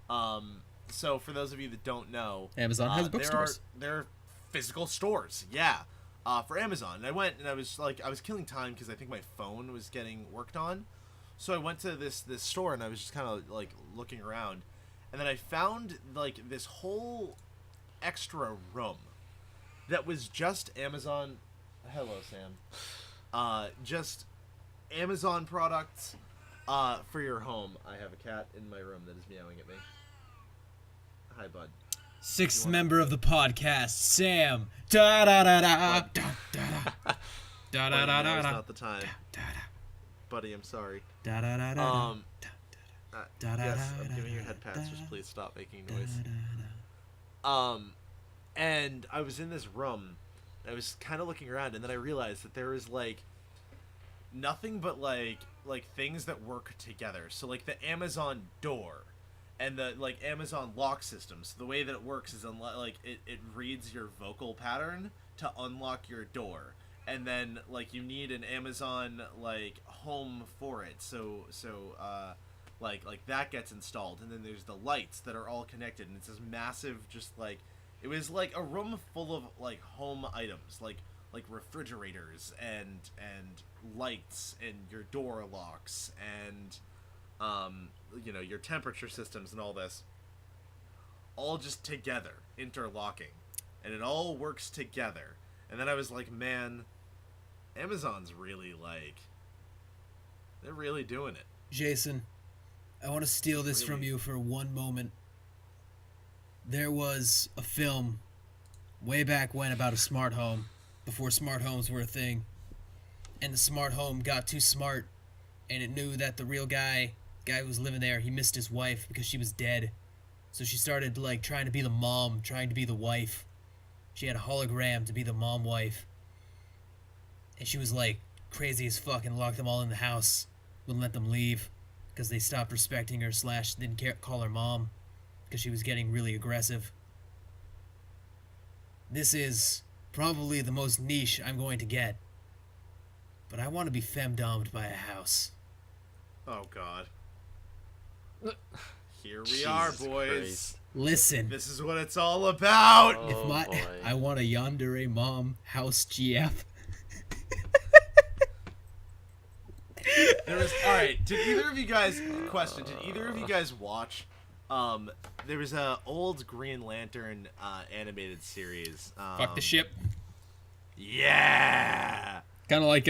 So for those of you that don't know, Amazon has bookstores. There are physical stores, yeah. For Amazon, and I went and I was killing time because I think my phone was getting worked on. So I went to this store and I was just kind of like looking around, and then I found like this whole extra room that was just Amazon. Hello, Sam. Just Amazon products for your home. I have a cat in my room that is meowing at me. Hi, bud. Sixth member of the podcast, Sam. Da da da da da da da da Buddy, da now da is da not the time. Buddy, I'm sorry. da da da da. Yes, I'm giving you head pats. Just please stop making noise. And I was in this room. I was kind of looking around, and then I realized that there was like nothing but like things that work together. So like the Amazon door and the like Amazon lock system. So the way that it works is it reads your vocal pattern to unlock your door. And then like you need an Amazon like home for it. So like that gets installed, and then there's the lights that are all connected, and it's this massive just like it was like a room full of like home items like refrigerators and lights and your door locks and you know, your temperature systems and all this all just together, interlocking, and it all works together. And then I was like, man, Amazon's really like they're really doing it. Jason, I want to steal this from you for one moment. There was a film way back when about a smart home, before smart homes were a thing. And the smart home got too smart, and it knew that the real guy who was living there, he missed his wife because she was dead. So she started like trying to be the mom, trying to be the wife. She had a hologram to be the mom wife. And she was like crazy as fuck and locked them all in the house. Wouldn't let them leave because they stopped respecting her / didn't call her mom because she was getting really aggressive. This is probably the most niche I'm going to get. But I want to be femdomed by a house. Oh god. Here we are, Jesus boys. Christ. Listen, This is what it's all about. Oh, if boy. I want a yandere mom house GF. There was all right. Did either of you guys watch? There was a old Green Lantern animated series. Fuck the ship. Yeah. Kind of like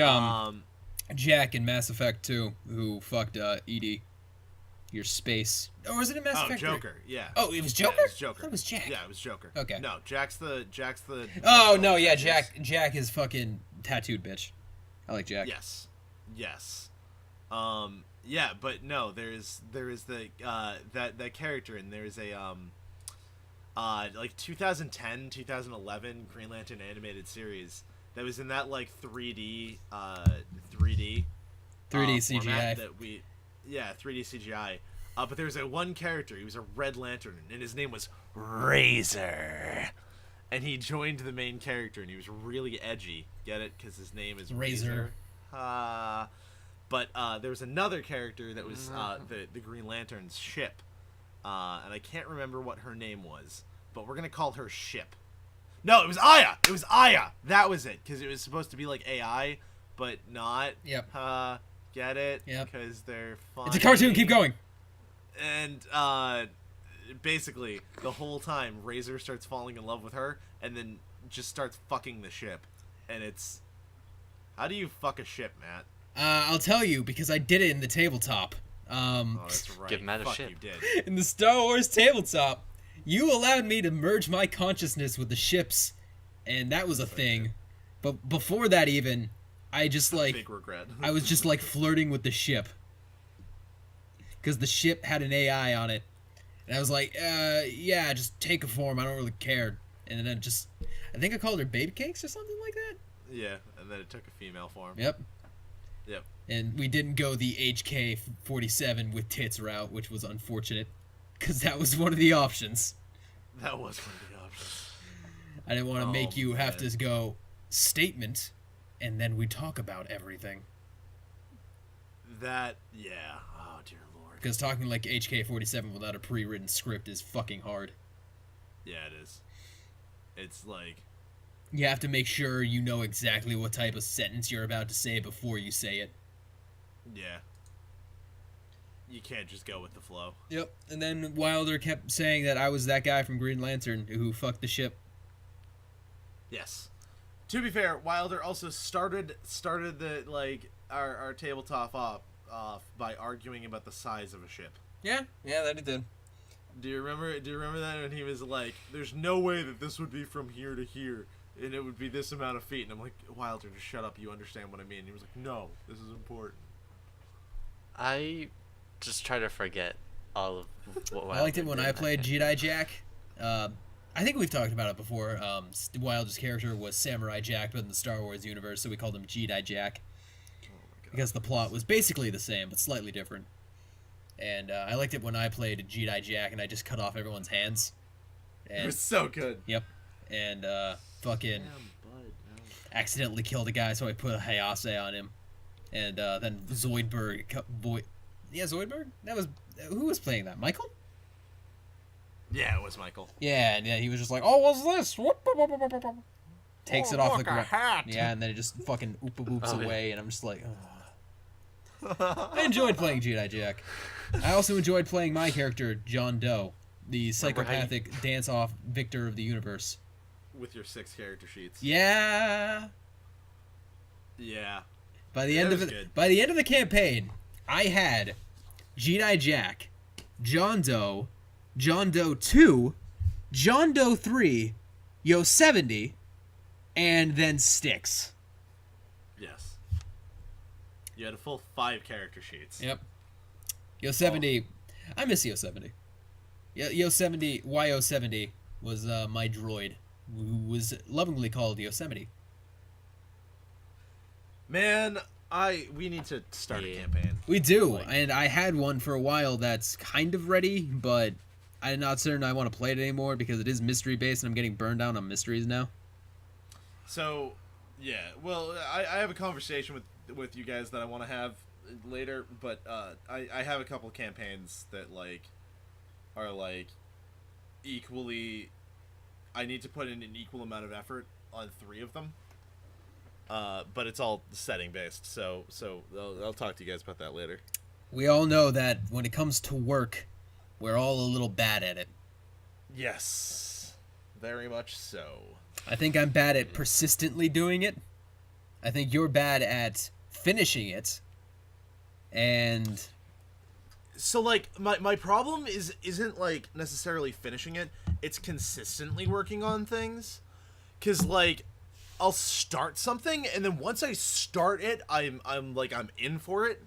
Jack in Mass Effect 2, who fucked Edie. Your space. Or was it in Mass Oh, Effect? Joker. Yeah. Oh, it was Joker? Yeah, it was Joker. I thought it was Jack. Yeah, it was Joker. Okay. No, Jack's the. Oh no, yeah, Jack is fucking tattooed bitch. I like Jack. Yes. Yeah, but no, there is the that character, and there's a like 2010 2011 Green Lantern animated series that was in that like 3D 3D CGI. format that 3D CGI. But there was a one character. He was a Red Lantern, and his name was Razor. And he joined the main character, and he was really edgy. Get it? Because his name is Razor. But there was another character that was the Green Lantern's ship, and I can't remember what her name was, but we're gonna call her Ship. No, it was Aya. It was Aya. That was it, because it was supposed to be like AI, but not. Yep. Get it? Yep. Because they're funny. It's a cartoon. Keep going. And basically, the whole time, Razor starts falling in love with her, and then just starts fucking the ship, and it's. How do you fuck a ship, Matt? I'll tell you because I did it in the tabletop. Oh, that's right. Give Matt a Fuck, ship. you did. In the Star Wars tabletop, you allowed me to merge my consciousness with the ships, and that was a thing. But before that, even, I just like Big regret. I was just like flirting with the ship because the ship had an AI on it, and I was like, yeah, just take a form. I don't really care. And then I think I called her Baby Cakes or something like that. Yeah, and then it took a female form. Yep. Yep. And we didn't go the HK-47 with tits route, which was unfortunate, because that was one of the options. That was one of the options. I didn't want to make you have man. to go statement, and then we talk about everything. Yeah. Oh, dear Lord. Because talking like HK-47 without a pre-written script is fucking hard. Yeah, it is. It's like... You have to make sure you know exactly what type of sentence you're about to say before you say it. Yeah. you can't just go with the flow. Yep. And then Wilder kept saying that I was that guy from Green Lantern who fucked the ship. Yes. To be fair, Wilder also started the our tabletop off by arguing about the size of a ship. Yeah, that it did. Do you remember that when he was like, "There's no way that this would be from here to here, and it would be this amount of feet." And I'm like, "Wilder, just shut up. You understand what I mean." And he was like, "No, this is important." I just try to forget all of what I liked it when I played G. Jedi Jack. I think we've talked about it before. Wilder's character was Samurai Jack, but in the Star Wars universe, so we called him Jedi Jack. Because the plot was basically the same, but slightly different. And I liked it when I played Jedi Jack, and I just cut off everyone's hands. It And, was so good. yep. And fucking accidentally killed a guy, so I put a Hayase on him. And then Zoidberg... Zoidberg? Who was playing that? Michael? Yeah, it was Michael. Yeah, and he was just like, "Oh, what's this?" Whoop, whoop, whoop, whoop, whoop, whoop. Takes it off the ground. Yeah, and then it just fucking oops away, and I'm just like, oh. I enjoyed playing Jedi Jack. I also enjoyed playing my character, John Doe, the psychopathic dance-off victor of the universe. With your 6 character sheets. Yeah. Yeah. By the Yeah, end it of was good. by the end of the campaign, I had Jedi Jack, John Doe, John Doe 2, John Doe 3, Yosemite, and then Styx. Yes. You had a full 5 character sheets. Yep. Yosemite. I miss Yosemite. Yosemite, Y-O-70 was my droid, who was lovingly called Yosemite. Man, we need to start a Yeah. campaign. We do, and I had one for a while that's kind of ready, but I'm not certain I want to play it anymore because it is mystery-based, and I'm getting burned down on mysteries now. So, yeah. Well, I have a conversation with you guys that I want to have later, but I have a couple campaigns that are equally. I need to put in an equal amount of effort on 3 of them. But it's all setting based, so I'll talk to you guys about that later. We all know that when it comes to work, we're all a little bad at it. Yes, very much so. I think I'm bad at persistently doing it. I think you're bad at finishing it. And So my problem isn't necessarily finishing it. It's consistently working on things, 'cause I'll start something, and then once I start it, I'm in for it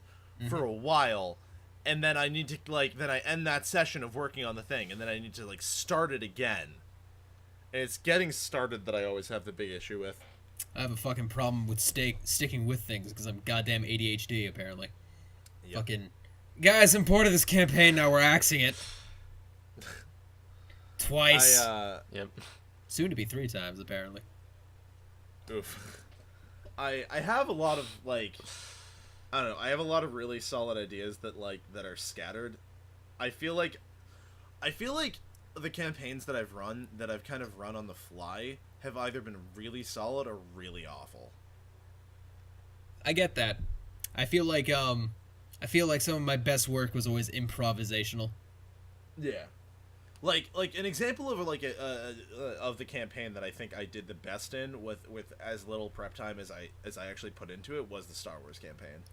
for a while, and then I need to then I end that session of working on the thing, and then I need to start it again. And it's getting started that I always have the big issue with. I have a fucking problem with sticking with things because I'm goddamn ADHD, apparently. Yep. Fucking... Guys, I'm bored of this campaign now. We're axing it. Twice. Yep. Soon to be 3 times, apparently. Oof. I have a lot of I don't know. I have a lot of really solid ideas that are scattered. I feel like the campaigns that I've kind of run on the fly have either been really solid or really awful. I get that. I feel like some of my best work was always improvisational. Yeah. Like an example of of the campaign that I think I did the best in with as little prep time as I actually put into it was the Star Wars campaign.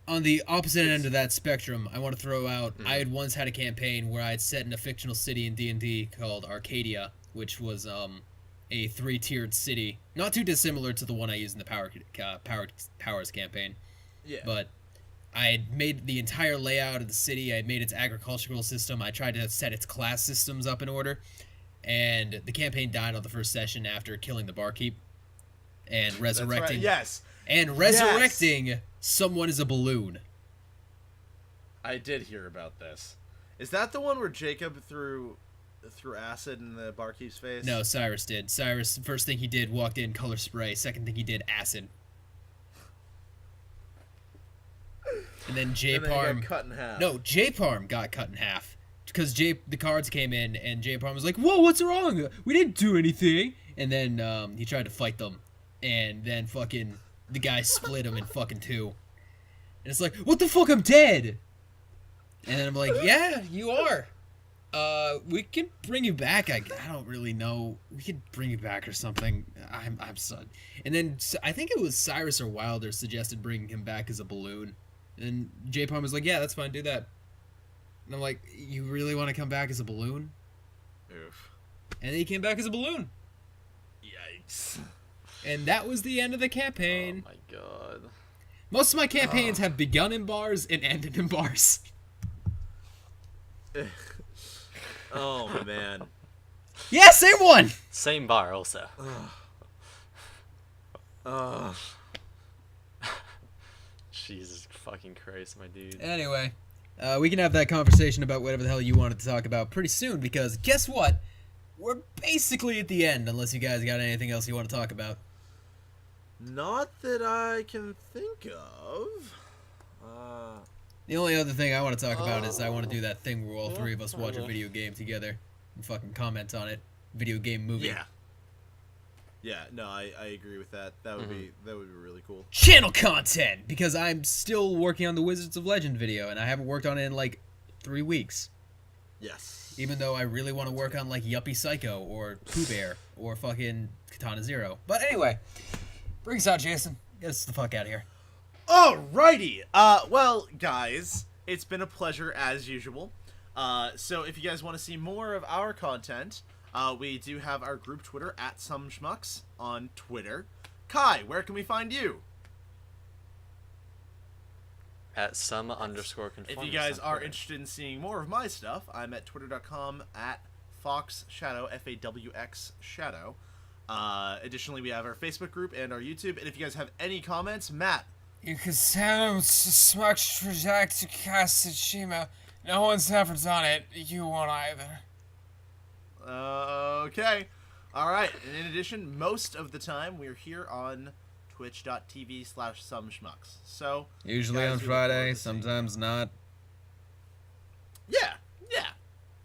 On the opposite end of that spectrum, I want to throw out, I had once had a campaign where I had set in a fictional city in D&D called Arcadia, which was a 3-tiered city, not too dissimilar to the one I used in the Powers campaign. Yeah. But I had made the entire layout of the city. I had made its agricultural system. I tried to set its class systems up in order. And the campaign died on the first session after killing the barkeep and resurrecting. That's right. Yes. And resurrecting someone as a balloon. I did hear about this. Is that the one where Jacob threw acid in the barkeep's face? No, Cyrus did. Cyrus, first thing he did, walked in, color spray. Second thing he did, acid. And then And then he J-Parm... got cut in half. No, J-Parm got cut in half. Because the cards came in, and J-Parm was like, "Whoa, what's wrong? We didn't do anything." And then he tried to fight them. And then fucking the guy split him in fucking 2. And it's like, what the fuck, I'm dead! And then I'm like, yeah, you are. We can bring you back. I don't really know. We could bring you back or something. I'm son. And then I think it was Cyrus or Wilder suggested bringing him back as a balloon. And J Palm was like, yeah, that's fine. Do that. And I'm like, you really want to come back as a balloon? Oof. And then he came back as a balloon. Yikes. And that was the end of the Oh campaign. my god. Most of my campaigns have begun in bars and ended in bars. Oh man. Yeah, same one. Same bar also. Jesus fucking Christ, my dude. Anyway, we can have that conversation about whatever the hell you wanted to talk about pretty soon because guess what? We're basically at the end unless you guys got anything else you want to talk about. Not that I can think of. The only other thing I want to talk about is I want to do that thing where all three of us watch a video game together and fucking comment on it. Video game movie. Yeah. Yeah, no, I agree with that. That would be really cool. Channel content! Because I'm still working on the Wizards of Legend video and I haven't worked on it in like 3 weeks. Yes. Even though I really want to work on like Yuppie Psycho or Pooh Bear or fucking Katana Zero. But anyway, bring us out, Jason. Get us the fuck out of here. Alrighty. Well, guys, it's been a pleasure as usual. So if you guys want to see more of our content, we do have our group Twitter at some Schmucks on Twitter. Kai, where can we find you? At some_conformist. If you guys on are Twitter. interested in seeing more of my stuff, I'm at twitter.com at FoxShadow, FAWX Shadow. Additionally, we have our Facebook group and our YouTube. And if you guys have any comments, Matt. You can send them to Schmucks@gmail. No one's ever done it. You won't either. Okay. Alright. And in addition, most of the time, we're here on twitch.tv/someschmucks. So, Usually guys, on we look forward Friday, to seeing sometimes not. Yeah.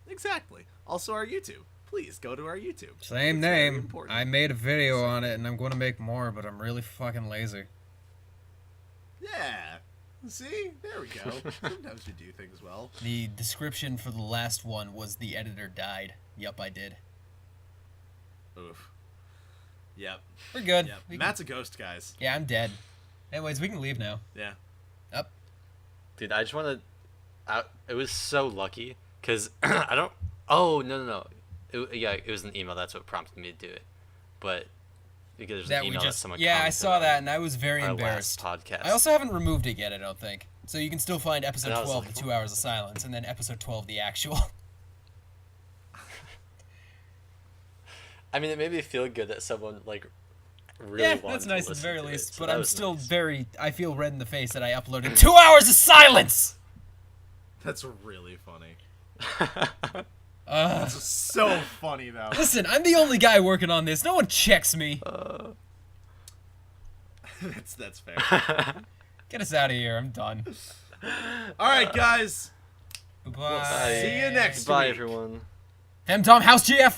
Exactly. Also our YouTube. Please go to our YouTube. Same It's very name. important. I made a video on it and I'm going to make more, but I'm really fucking lazy. Yeah. See? There we go. Sometimes we do things well. The description for the last one was the editor died. Yup, I did. Oof. Yep. We're good. Yep. We can- Matt's a ghost, guys. Yeah, I'm dead. Anyways, we can leave now. Yeah. Up. Dude, I just want to. It was so lucky because I don't. Oh no. It was an email. That's what prompted me to do it. But because there's That an we email that just. someone. Yeah, I commented saw on that and I was very our embarrassed. last podcast. I also haven't removed it yet, I don't think. So you can still find episode And I was 12, like, the 2 hours of silence, and then episode 12, the actual. I mean, it made me feel good that someone like really Yeah, wanted that's to nice at the listen very to least. it, so But that I'm was still nice. very. I feel red in the face that I uploaded 2 hours of silence! That's really funny. Ugh. That's so funny, though. Listen, I'm the only guy working on this. No one checks me. That's fair. Get us out of here. I'm done. Alright, guys. Bye. See you next Bye, week. everyone. Tom, House GF.